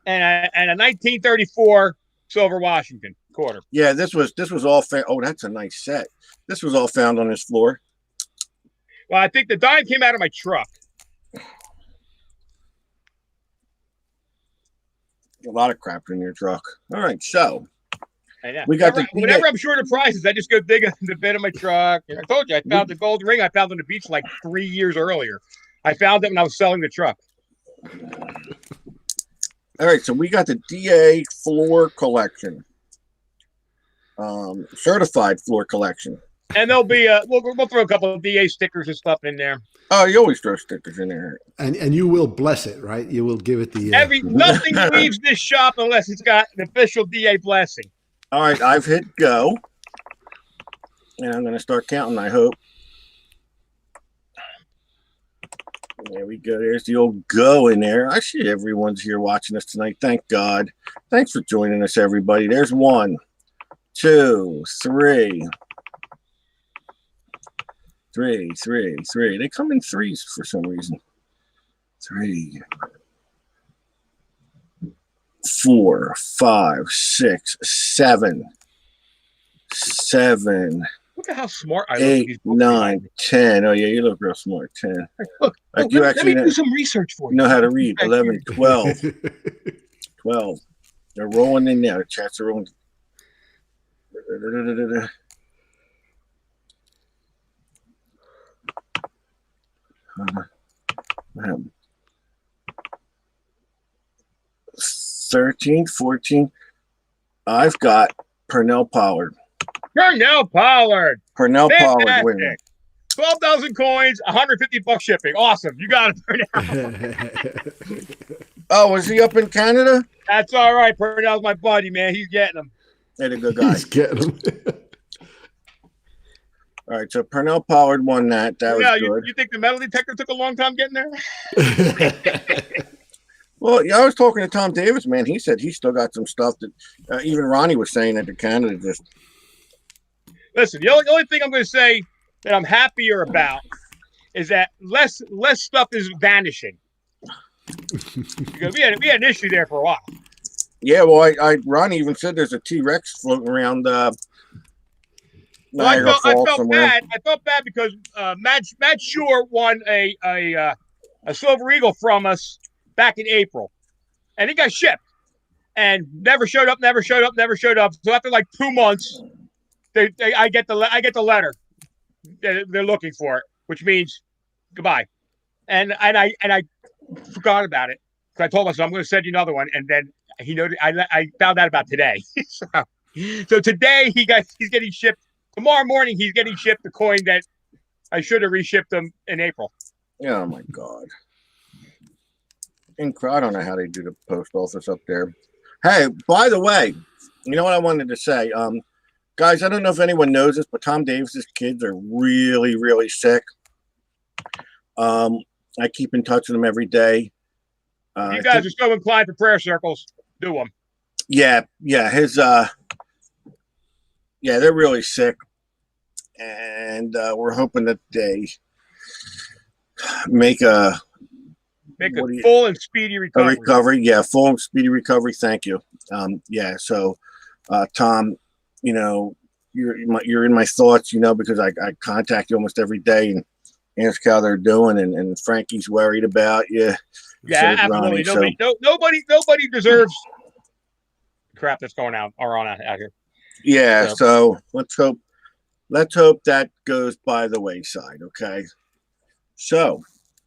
and a 1934 silver Washington quarter. Yeah, this was all found. Oh, that's a nice set. This was all found on this floor. Well, I think the dime came out of my truck. A lot of crap in your truck. All right, so I know. we got whenever I'm short of prizes, I just go dig in the bed of my truck. And I told you, I found the gold ring I found on the beach like 3 years earlier. I found it when I was selling the truck. All right, so we got the DA floor collection, certified floor collection, and there'll be we'll throw a couple of DA stickers and stuff in there. Oh, you always throw stickers in there, and you will bless it, right? You will give it the nothing leaves this shop unless it's got an official DA blessing. All right, I've hit go, and I'm going to start counting. I hope. There we go. There's the old go in there. I see everyone's here watching us tonight. Thank God. Thanks for joining us, everybody. There's 1, 2, 3. 3. They come in threes for some reason. 3, 4, 5, 6, 7. 7. Look at how smart I look. at 8, these books 9, behind me. 10. Oh, yeah, you look real smart. 10. Look, Like look, you let me actually do some research for you. know how to read. Thank 11, you. 12. 12. They're rolling in now. The chats are rolling. Um, 13, 14. I've got Pernell Pollard. Pernell Pollard. Pernell Pollard Fantastic. winning. 12,000 coins, $150 shipping. Awesome. You got it, Pernell. Oh, was he up in Canada? That's all right. Pernell's my buddy, man. He's getting them. They're a good guy. He's getting them. All right, so Pernell Pollard won that. That was good. You think the metal detector took a long time getting there? Well, yeah, I was talking to Tom Davis, man. He said he still got some stuff that even Ronnie was saying that the Canada just. Listen, the only thing I'm going to say that I'm happier about is that less stuff is vanishing. Because we had an issue there for a while. Yeah, well, Ronnie even said there's a T-Rex floating around Niagara Falls somewhere. Bad. I felt bad because Matt Shore won a Silver Eagle from us back in April, and he got shipped and never showed up. So after like 2 months, I get the letter. They're looking for it, which means goodbye. And I forgot about it because I told myself I'm going to send you another one, and then he noted. I found out about today. So today he's getting shipped. Tomorrow morning he's getting shipped the coin that I should have reshipped him in April. Oh my God! I don't know how they do the post office up there. Hey, by the way, you know what I wanted to say? Guys, I don't know if anyone knows this, but Tom Davis's kids are really, really sick. I keep in touch with them every day. You guys are so inclined for prayer circles. Do them. Yeah. They're really sick, and we're hoping that they make a full and speedy recovery. Full and speedy recovery. Thank you. So Tom, you're in my thoughts, because I contact you almost every day and ask how they're doing, and Frankie's worried about you. Yeah, absolutely. Nobody deserves crap that's going on out here. Yeah, so let's hope that goes by the wayside. Okay. So,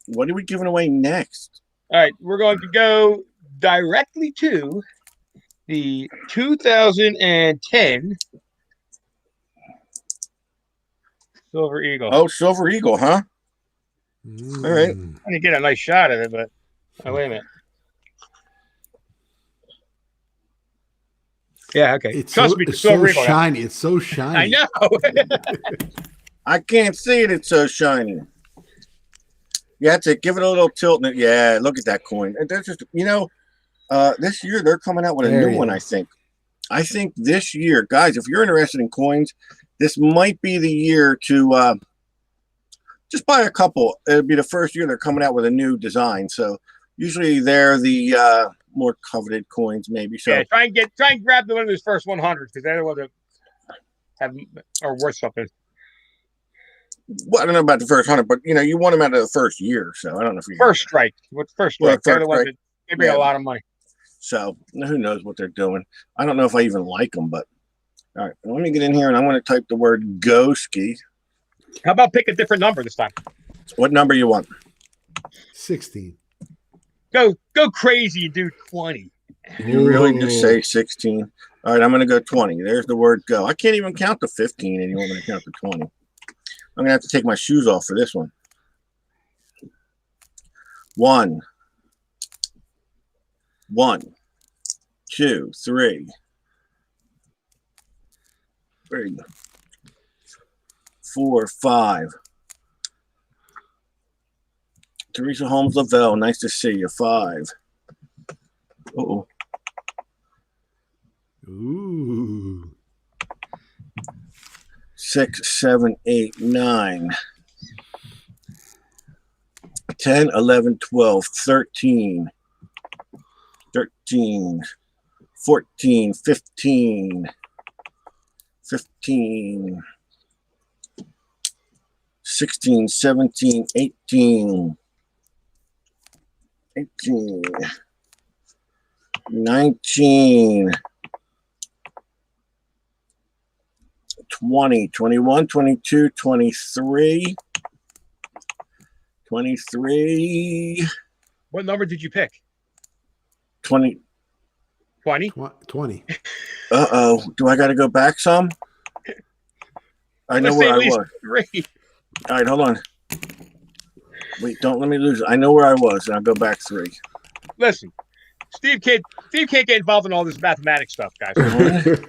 what are we giving away next? All right, we're going to go directly to the 2010 Silver Eagle. Oh, Silver Eagle, huh? All right. I'm going to get a nice shot of it, but wait a minute. Yeah, okay. Trust me, it's so shiny. It's so shiny. I know. I can't see it. It's so shiny. You have to give it a little tilt. Yeah, look at that coin. They're just, this year they're coming out with a new one, I think. I think this year, guys, if you're interested in coins, this might be the year to just buy a couple. It'll be the first year they're coming out with a new design. So usually they're the more coveted coins, maybe. So yeah, try and grab one of those first 100s because they're the ones that are worth something. Well, I don't know about the first 100, but you want them out of the first year. So I don't know if you first strike. What's first strike? They're the ones that they bring a lot of money. So who knows what they're doing? I don't know if I even like them, but all right. Let me get in here and I'm going to type the word Goski. How about pick a different number this time? What number you want? 16. Go crazy and do 20. You really just say 16? All right, I'm going to go 20. There's the word go. I can't even count to 15 and you want me to count to 20. I'm going to have to take my shoes off for this one. 1, 2, 3, 4, 5. Teresa Holmes Lavelle, nice to see you. 5. Uh-oh. Ooh. 6, 7, 8, 9. 10, 11, 12, 13. 13, 14, 15, 15, 16, 17, 18, 18, 19, 20, 21, 22, 23, 23, What number did you pick? 20. 20? 20. Uh-oh. Do I got to go back some? I know Let's where say I at least was. 3. All right, hold on. Wait, don't let me lose it. I know where I was, and I'll go back 3. Listen, Steve can't get involved in all this mathematics stuff, guys. 1,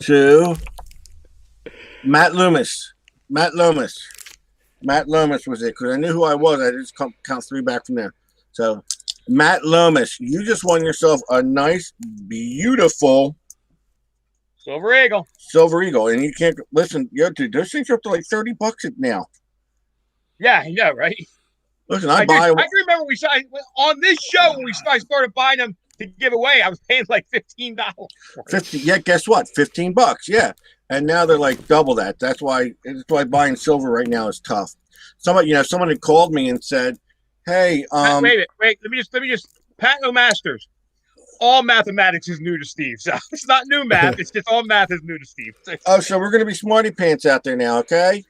2. Matt Loomis. Matt Loomis was it, because I knew who I was. I just count 3 back from there. So, Matt Loomis, you just won yourself a nice, beautiful Silver Eagle. Silver Eagle. And you can't, listen, yo, dude, those things are up to like $30 now. Yeah, right. Listen, I I buy remember on this show when I started buying them to give away, I was paying like $15. 50. Yeah, guess what? $15. Yeah. And now they're like double that. That's why buying silver right now is tough. Someone had called me and said, "Hey, wait. Let me just Pat O'Masters. All mathematics is new to Steve. So it's not new math. It's just all math is new to Steve. oh, so we're gonna be smarty pants out there now, okay?"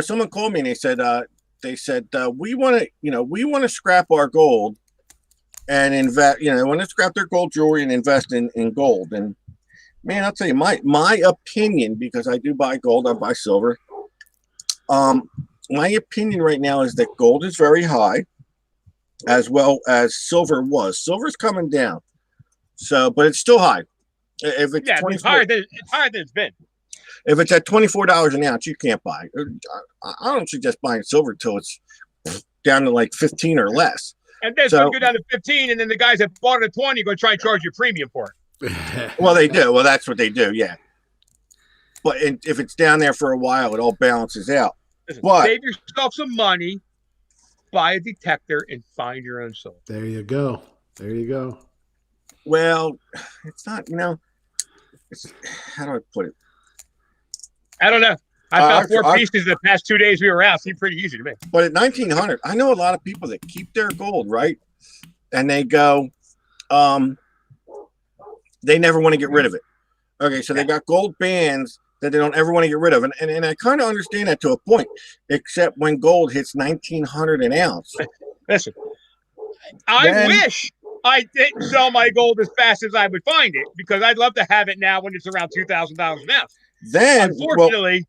Someone called me and they said we want to scrap our gold and invest. They want to scrap their gold jewelry and invest in gold. And man, I'll tell you my opinion, because I do buy gold, I buy silver. My opinion right now is that gold is very high, as well as silver was. Silver's coming down, but it's still high. If it's it's higher than it's been. If it's at $24 an ounce, you can't buy. I don't suggest buying silver until it's down to like 15 or less. And then it's going to go down to 15, and then the guys that bought it at 20 are going to try and charge you a premium for it. Well, they do. Well, that's what they do, yeah. But if it's down there for a while, it all balances out. Listen, but save yourself some money, buy a detector, and find your own soul. There you go. Well, it's not, how do I put it? I don't know. I found 4 pieces the past 2 days we were out. Seemed pretty easy to me. But at 1900, I know a lot of people that keep their gold, right? And they go, they never want to get rid of it. Okay, so they got gold bands that they don't ever want to get rid of. And I kind of understand that to a point, except when gold hits 1900 an ounce. Listen, I wish I didn't sell my gold as fast as I would find it, because I'd love to have it now when it's around $2,000 an ounce. Then, unfortunately,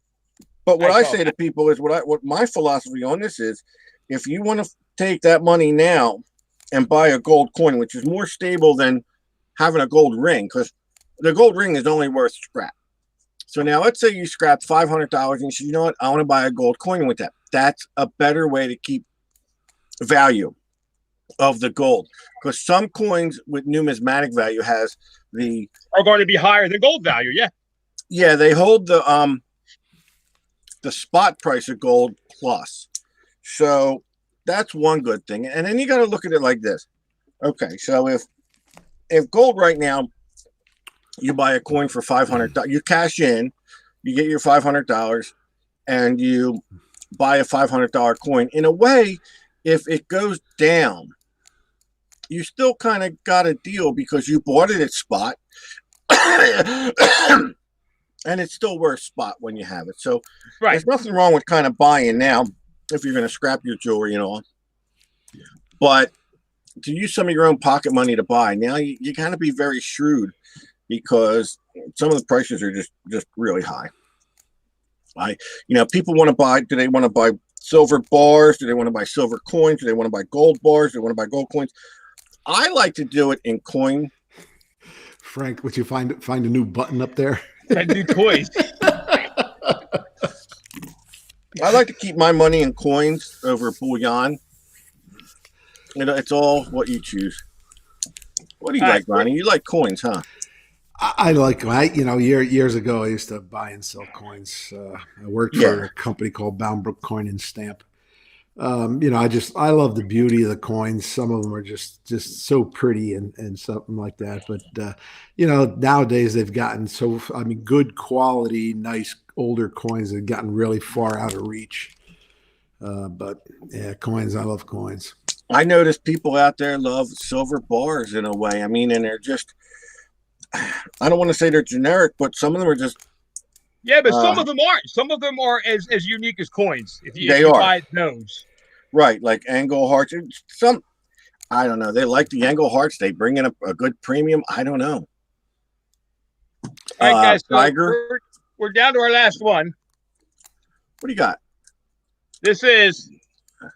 but what I say to people is what my philosophy on this is: if you want to take that money now and buy a gold coin, which is more stable than having a gold ring, because the gold ring is only worth scrap. So now let's say you scrap $500 and you say, you know what, I want to buy a gold coin with that. That's a better way to keep value of the gold, because some coins with numismatic value are going to be higher than gold value. Yeah, they hold the spot price of gold plus. So that's one good thing. And then you got to look at it like this. Okay, so if gold right now, you buy a coin for $500, you cash in, you get your $500, and you buy a $500 coin. In a way, if it goes down, you still kind of got a deal because you bought it at spot. And it's still worth spot when you have it. So there's nothing wrong with kind of buying now if you're going to scrap your jewelry and all. But to use some of your own pocket money to buy, now you got to be very shrewd, because some of the prices are just really high. People want to buy, do they want to buy silver bars? Do they want to buy silver coins? Do they want to buy gold bars? Do they want to buy gold coins? I like to do it in coin. Frank, would you find a new button up there? And new toys. I like to keep my money in coins over bullion. It's all what you choose. What do you like, Ronnie? You like coins, huh? I like, years ago, I used to buy and sell coins. I worked for a company called Boundbrook Coin and Stamp. I love the beauty of the coins. Some of them are just so pretty and something like that. But nowadays they've gotten so, good quality, nice older coins have gotten really far out of reach. But yeah, coins. I love coins. I notice people out there love silver bars in a way. And they're just, I don't want to say they're generic, but some of them are just. Yeah, but some of them aren't. Some of them are as unique as coins. If you buy those. Right, like angle hearts. Some, I don't know. They like the angle hearts. They bring in a good premium. I don't know. All right, guys. So Tiger. We're down to our last one. What do you got? This is.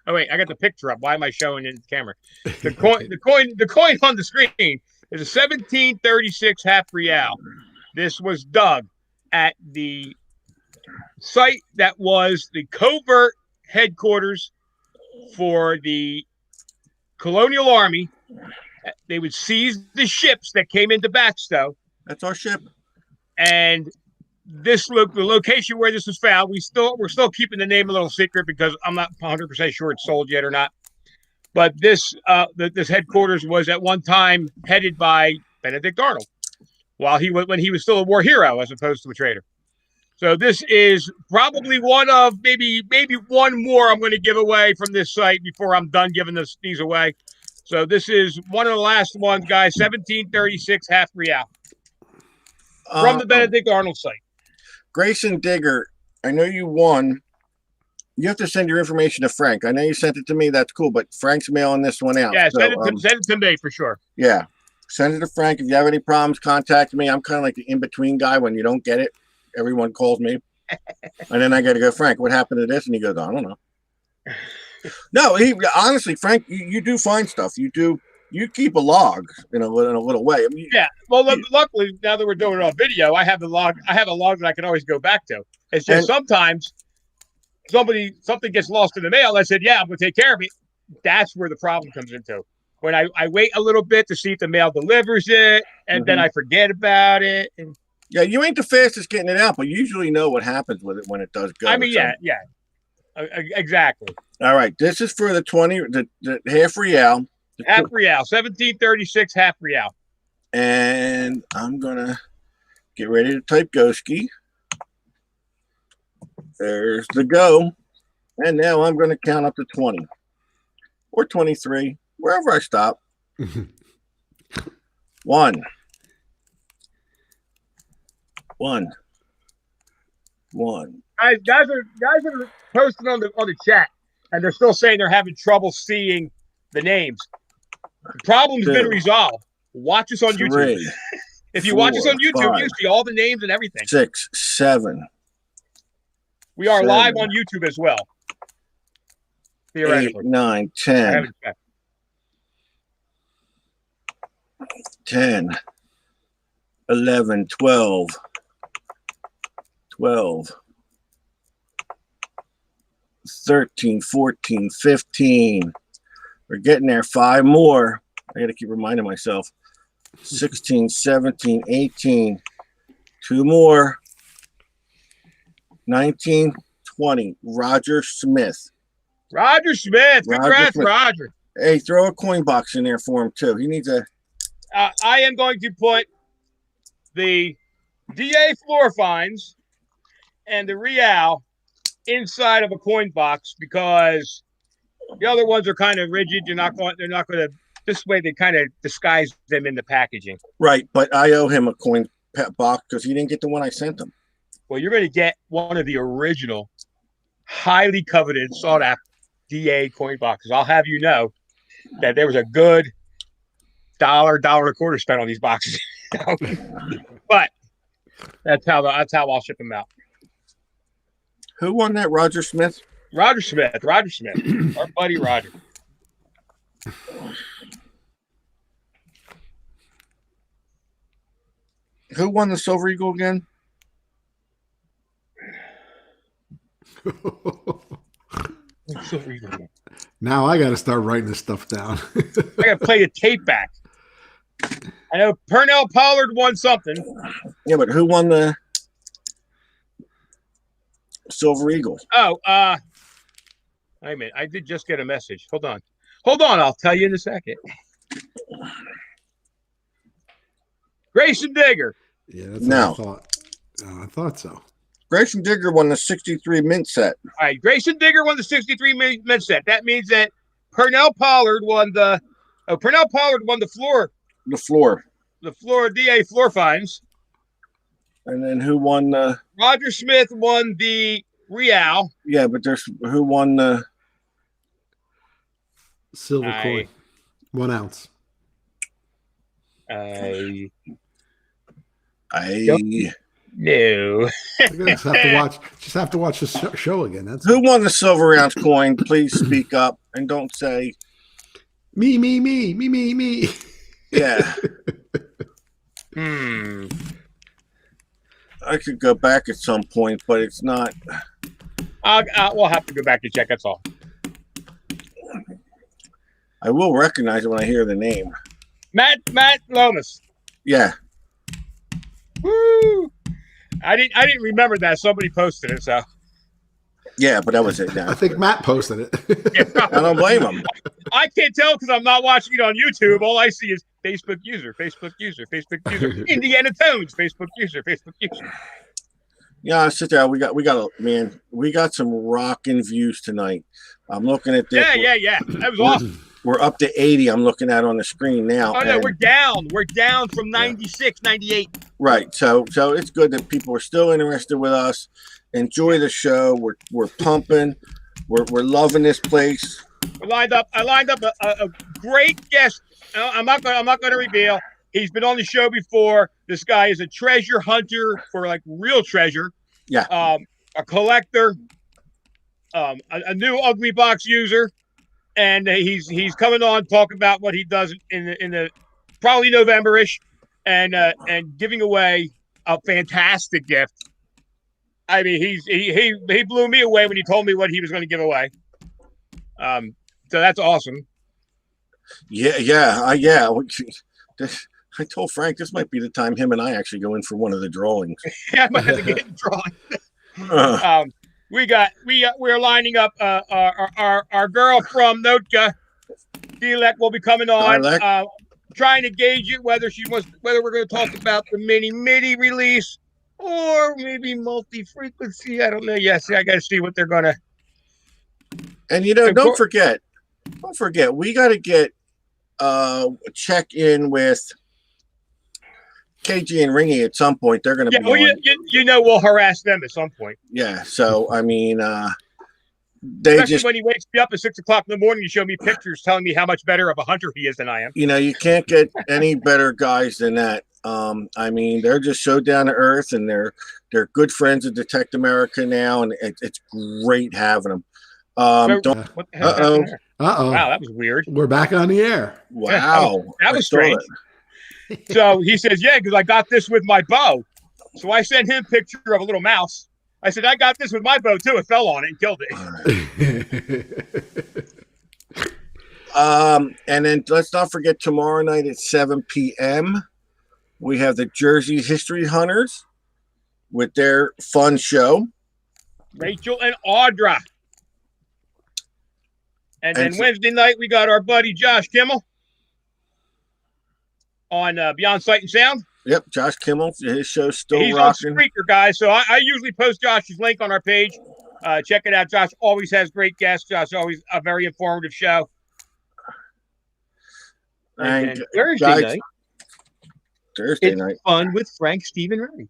Oh wait, I got the picture up. Why am I showing it in the camera? The coin on the screen is a 1736 half real. This was dug at the site that was the covert headquarters for the colonial army. They would seize the ships that came into Baxter. That's our ship. And the location where this was found, we're still keeping the name a little secret because I'm not 100% sure it's sold yet or not. But this headquarters was at one time headed by Benedict Arnold, when he was still a war hero as opposed to a traitor. So this is probably one of maybe one more I'm going to give away from this site before I'm done giving these away. So this is one of the last ones, guys. 1736 half real from the Benedict Arnold site. Grayson Digger, I know you won. You have to send your information to Frank. I know you sent it to me. That's cool, but Frank's mailing this one out. Yeah, send it to me for sure. Yeah, send it to Frank. If you have any problems, contact me. I'm kind of like the in-between guy. When you don't get it, everyone calls me. And then I got to go, Frank, what happened to this? And he goes, I don't know. No, honestly, Frank, you do find stuff. You keep a log in a little way. Yeah. Well, luckily, now that we're doing it on video, I have the log. I have a log that I can always go back to. It's just sometimes something gets lost in the mail. I said, yeah, I'm going to take care of it. That's where the problem comes into. When I wait a little bit to see if the mail delivers it, and then I forget about it. And yeah, you ain't the fastest getting it out, but you usually know what happens with it when it does go. Yeah, exactly. All right, this is for the half real. Half real, 1736 half real. And I'm gonna get ready to type Goski. There's the go. And now I'm gonna count up to 20 or 23, wherever I stop. 1. Guys are posting on the chat, and they're still saying they're having trouble seeing the names. The problem's been resolved. Watch us on YouTube. If you watch us on YouTube, you see all the names and everything. 6, 7. We are live on YouTube as well. Theoretically. 8, 9, 10. 10, 11, 12, 13, 14, 15. We're getting there. 5 more. I got to keep reminding myself. 16, 17, 18. 2 more. 19, 20. Roger Smith. Congrats, Roger. Hey, throw a coin box in there for him, too. He needs a... I am going to put the DA floor fines and the real inside of a coin box because the other ones are kind of rigid. They're not going to. This way, they kind of disguise them in the packaging. Right, but I owe him a coin box because he didn't get the one I sent him. Well, you're going to get one of the original, highly coveted, sought-after DA coin boxes. I'll have you know that there was a good $1.25 spent on these boxes. But that's how I'll ship them out. Who won that? Roger Smith? Roger Smith. Our buddy Roger. Who won the Silver Eagle again? Now I got to start writing this stuff down. I got to play the tape back. I know Pernell Pollard won something. Yeah, but who won the Silver Eagle? Oh, Wait a minute. I did just get a message. Hold on. I'll tell you in a second. Grayson Digger. Yeah, that's No. what I thought. I thought so. Grayson Digger won the 63 mint set. All right. Grayson Digger won the 63 men set. That means that Pernell Pollard won the floor. The floor. The floor DA floor fines. And then who won the? Roger Smith won the Real. Yeah, but there's who won the? Silver coin, 1 ounce. I No. Just have to watch the show again. That's who won the silver ounce coin? Please speak up and don't say me. Yeah. I could go back at some point, but it's not. We'll have to go back and check. That's all. I will recognize it when I hear the name. Matt Lomas. Yeah. Woo! I didn't remember that. Somebody posted it, so. Yeah, but that was it. Now. I think Matt posted it. I don't blame him. I can't tell because I'm not watching it on YouTube. All I see is Facebook user. Indiana Tones, Facebook user. Yeah, I sit there. We got some rocking views tonight. I'm looking at this. Yeah. That was awesome. We're up to 80. I'm looking at on the screen now. Oh no, we're down. We're down from 96, 98. Right. So it's good that people are still interested with us. Enjoy the show. We're pumping. We're loving this place. I lined up a great guest. I'm not going to reveal. He's been on the show before. This guy is a treasure hunter for like real treasure. Yeah. A collector. A new Ugly Box user, and he's coming on talking about what he does in the probably November-ish, and giving away a fantastic gift. I mean, he blew me away when he told me what he was going to give away. So that's awesome. Yeah. I told Frank this might be the time him and I actually go in for one of the drawings. Yeah, I might have to get a drawing. We're lining up our girl from Notka, Dilek, will be coming on. Trying to gauge it whether we're going to talk about the mini MIDI release or maybe multi-frequency. I don't know. Yes, I got to see what they're going to. And don't forget, we got to get check in with KG and Ringy at some point. They're going to be on. We'll harass them at some point. Yeah. So I mean, especially when he wakes me up at 6 o'clock in the morning, you show me pictures telling me how much better of a hunter he is than I am. You can't get any better guys than that. I mean, they're just so down to earth, and they're good friends of Detect America now, and it's great having them. What the heck happened there? Wow, that was weird. We're back on the air. Wow, that was strange. So he says, yeah, because I got this with my bow. So I sent him a picture of a little mouse. I said, I got this with my bow too. It fell on it and killed it. And then let's not forget tomorrow night at 7 p.m. we have the Jersey History Hunters with their fun show. Rachel and Audra. And then Wednesday night we got our buddy Josh Kimmel on Beyond Sight and Sound. Yep, Josh Kimmel, his show's still He's rocking. on Spreaker, guys. So I usually post Josh's link on our page. Check it out. Josh always has great guests. Josh always a very informative show. And Thursday night, fun with Frank, Stephen Ray.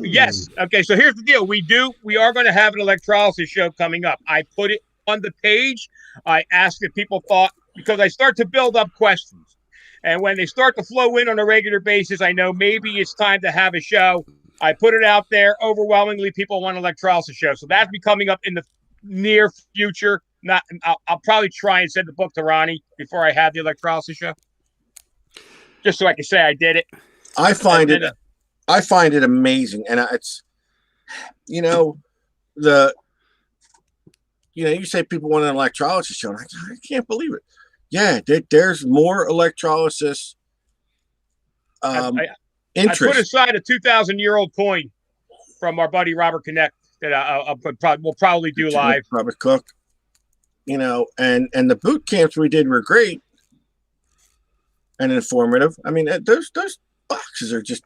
Yes. Okay. So here's the deal. We are going to have an electrolysis show coming up. I put it on the page. I asked if people thought, because I start to build up questions. And when they start to flow in on a regular basis, I know maybe it's time to have a show. I put it out there. Overwhelmingly, people want an electrolysis show. So that's be coming up in the near future. I'll probably try and send the book to Ronnie before I have the electrolysis show, just so I can say I did it. I find it amazing, and it's you say people want an electrolysis show. I can't believe it. Yeah, there's more electrolysis interest. I put aside a 2,000-year-old coin from our buddy Robert Connect that we'll probably do live. Robert Cook. and the boot camps we did were great and informative. I mean, those boxes are just,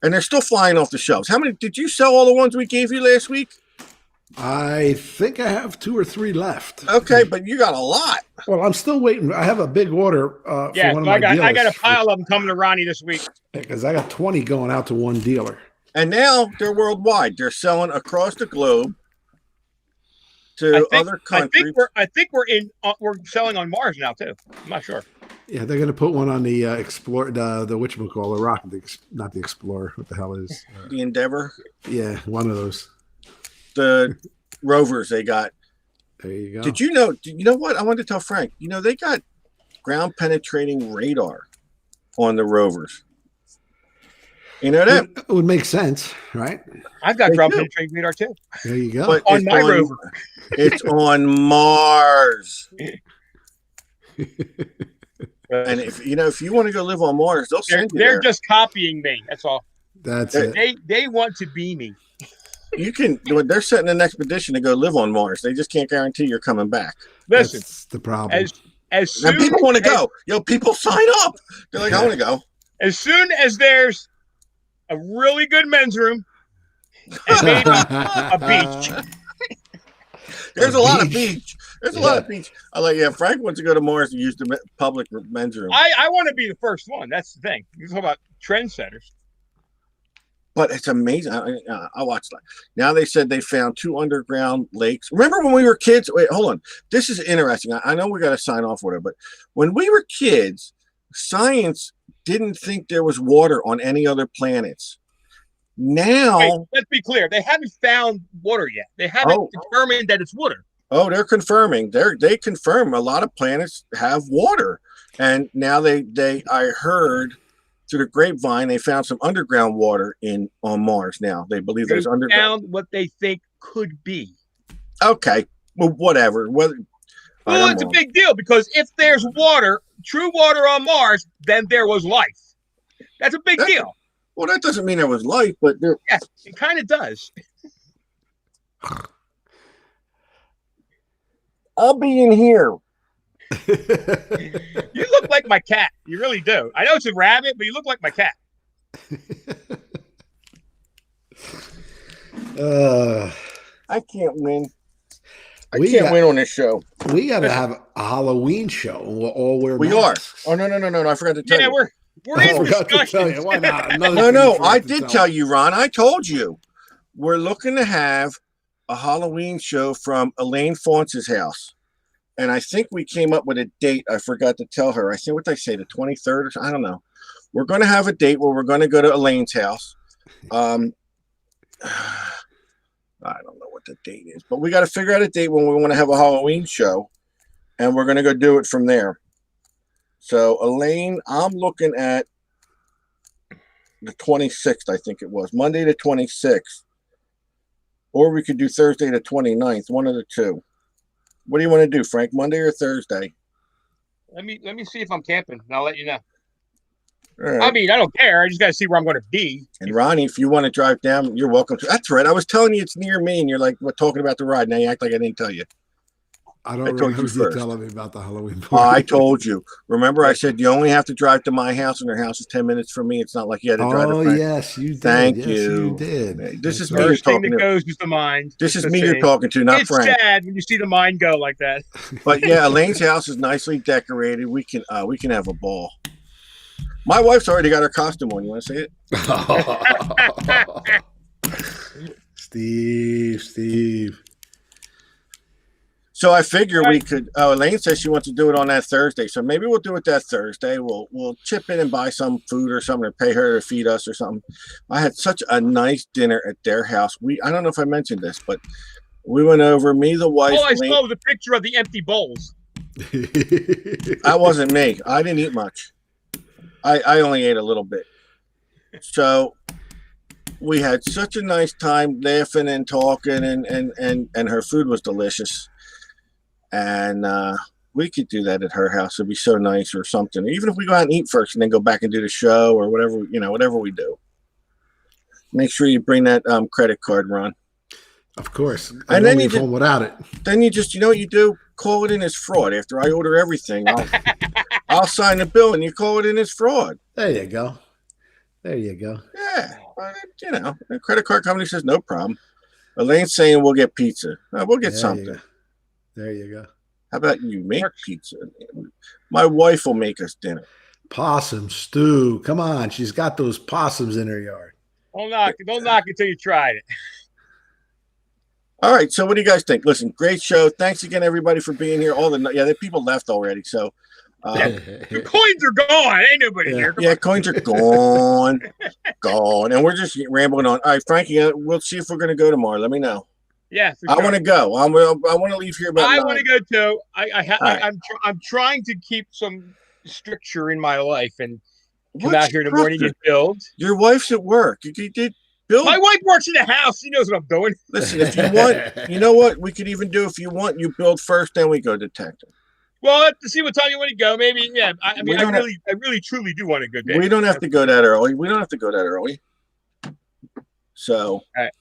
and they're still flying off the shelves. How many did you sell? All the ones we gave you last week? I think I have 2 or 3 left. Okay, but you got a lot. Well, I'm still waiting. I have a big order Yeah, for one so of my dealers. I got a pile of them coming to Ronnie this week. Because I got 20 going out to one dealer. And now they're worldwide. They're selling across the globe to other countries. I think we're selling on Mars now too. I'm not sure. Yeah, they're going to put one on the Explorer, the whatchamacallit, the rocket, not the Explorer. What the hell is the Endeavor? Yeah, one of those. The rovers they got. There you go. Did you know? You know what? I wanted to tell Frank. They got ground penetrating radar on the rovers. You know that? It would make sense, right? I've got ground penetrating radar too. There you go. But On my rover. It's on Mars. And if you want to go live on Mars, they'll send you They're there. just copying me. That's all. That's it. They want to be me. You can. They're setting an expedition to go live on Mars. They just can't guarantee you're coming back. Listen, That's the problem. as soon And people want to go. People sign up. They're like, I want to go. As soon as there's a really good men's room and maybe a beach. There's a lot of beach. There's a lot of beach. Frank wants to go to Mars and use the public men's room. I want to be the first one. That's the thing. You talk about trendsetters. But it's amazing. I watched that. Now they said they found 2 underground lakes. Remember when we were kids? Wait, hold on. This is interesting. I know we got to sign off with it, but when we were kids, science didn't think there was water on any other planets. Now, Wait, let's be clear. They haven't found water yet. They haven't determined that it's water. Oh, they're confirming. They confirm a lot of planets have water, and now I heard through the grapevine they found some underground water on Mars. Now they believe there's underground. Found what they think could be. Okay, well, whatever. Well, it's a big deal because if there's water, true water on Mars, then there was life. That's a big deal. Well, that doesn't mean there was life, but yes, it kind of does. I'll be in here. You look like my cat. You really do. I know it's a rabbit, but you look like my cat. I can't win. I We can't got- win on this show. We got to have a Halloween show, and we'll all wear We masks. are. Oh no! I forgot to tell Yeah, you. we're I in forgot to tell you. discussion. Why not? Another No, thing no, for I us to did tell you, Ron. I told you. We're looking to have a Halloween show from Elaine Fonce's house. And I think we came up with a date. I forgot to tell her. I think what did I say, the 23rd or something? I don't know. We're going to have a date where we're going to go to Elaine's house. I don't know what the date is, but we got to figure out a date when we want to have a Halloween show. And we're going to go do it from there. So Elaine, I'm looking at the 26th, I think it was. Monday the 26th. Or we could do Thursday the 29th, one of the two. What do you want to do, Frank? Monday or Thursday? Let me see if I'm camping, and I'll let you know. All right. I mean, I don't care. I just got to see where I'm going to be. And Ronnie, if you want to drive down, you're welcome to. That's right. I was telling you it's near me, and you're like, "We're talking about the ride." Now you act like I didn't tell you. I don't told remember you you first. telling me about the Halloween Oh, I party. told you. Remember, I said you only have to drive to my house, and their house is 10 minutes from me. It's not like you had to drive to Oh, Frank. yes, you did. Thank Yes, you. you did. This That's is right. me you're First thing talking that to. goes is the mind. This is Just me a you're shame. talking to, not It's Frank. sad when you see the mind go like that. But yeah, Elaine's house is nicely decorated. We can have a ball. My wife's already got her costume on. You want to see it? Steve. So I figure we could. Oh, Elaine says she wants to do it on that Thursday, so maybe we'll do it that Thursday. We'll chip in and buy some food or something, or pay her to feed us or something. I had such a nice dinner at their house. I don't know if I mentioned this, but we went over. Me, the wife. All I Elaine- saw was a picture of the empty bowls. That wasn't me. I didn't eat much. I only ate a little bit. So we had such a nice time laughing and talking, and her food was delicious. And we could do that at her house. It'd be so nice, or something. Even if we go out and eat first and then go back and do the show or whatever, whatever we do. Make sure you bring that credit card, Ron. Of course. And I then don't you leave home without it. Then you just, you know what you do? call it in as fraud. After I order everything, I'll sign the bill and you call it in as fraud. There you go. There you go. Yeah, you know, the credit card company says no problem. Elaine's saying we'll get pizza. We'll get something. There you go. How about you make pizza? My wife will make us dinner. Possum stew. Come on, she's got those possums in her yard. Don't knock it till you tried it. All right, so what do you guys think? Listen, great show. Thanks again, everybody, for being here. The people left already, so the coins are gone. Ain't nobody here. Yeah, coins are gone, and we're just rambling on. All right, Frankie, we'll see if we're going to go tomorrow. Let me know. Yeah, I want to go. I want to leave here about. I want to go too. I'm trying to keep some structure in my life and come out here in the morning and build. Your wife's at work. You did build. My wife works in the house. She knows what I'm doing. Listen, if you want, you know what we could even do. If you want, you build first, then we go detective. Well, to see what time you want to go, maybe. Yeah, I really, truly do want to go. We don't have to go that early. So, all right.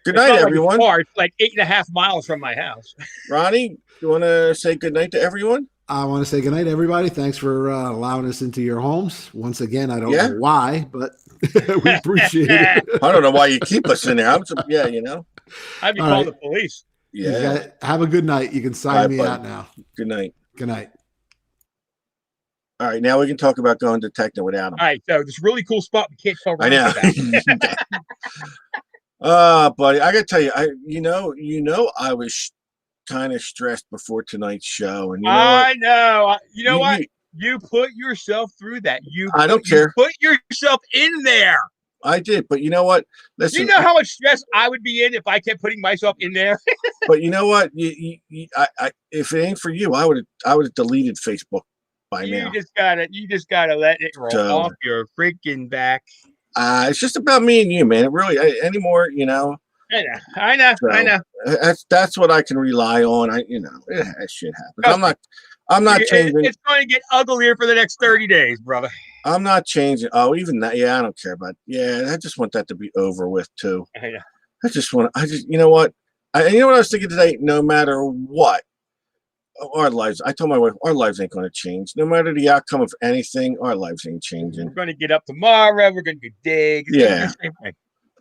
Good night, everyone. It's like 8.5 miles from my house. Ronnie, you want to say good night to everyone? I want to say good night, everybody. Thanks for allowing us into your homes. Once again, I don't know why, but we appreciate it. I don't know why you keep us in there. You know. I'd be calling the police. Yeah. Have a good night. You can sign me out now. Good night. Good night. All right, now we can talk about going detective without him. All right, so this really cool spot we can't tell. I know. Buddy, I gotta tell you, I was kind of stressed before tonight's show, and I know. You know what? You put yourself through that. I don't care. Put yourself in there. I did, but you know what? Listen, you know how much stress I would be in if I kept putting myself in there. But you know what? If it ain't for you, I would have deleted Facebook by now. You just gotta let it roll off your freaking back. It's just about me and you, man. It really anymore, you know. I know. That's what I can rely on. That shit happens. I'm not changing. It's going to get uglier for the next 30 days, brother. I'm not changing. Oh, even that. Yeah, I don't care about. Yeah, I just want that to be over with too. Yeah. You know what? You know what I was thinking today? No matter what, our lives. I told my wife, our lives ain't going to change. No matter the outcome of anything, our lives ain't changing. We're going to get up tomorrow. We're going to do digs. Yeah.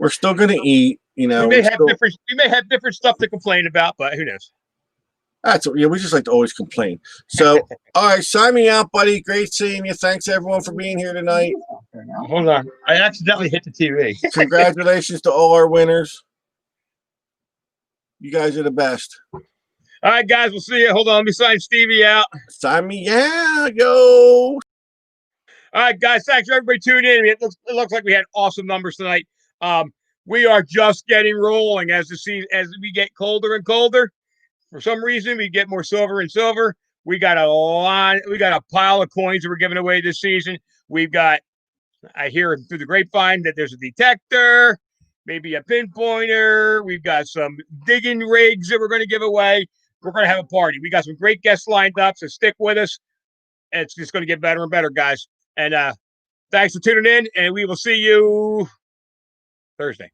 We're still going to eat. You know, we may have different stuff to complain about, but who knows? We just like to always complain. So, all right, sign me out, buddy. Great seeing you. Thanks everyone for being here tonight. Hold on, I accidentally hit the TV. Congratulations to all our winners. You guys are the best. All right, guys, we'll see you. Hold on, let me sign Stevie out. Sign me, yo. All right, guys, thanks for everybody tuning in. It looks like we had awesome numbers tonight. We are just getting rolling as we get colder and colder. For some reason, we get more silver and silver. We got a pile of coins that we're giving away this season. I hear through the grapevine that there's a detector, maybe a pinpointer. We've got some digging rigs that we're going to give away. We're going to have a party. We got some great guests lined up, so stick with us. It's just going to get better and better, guys. And thanks for tuning in, and we will see you Thursday.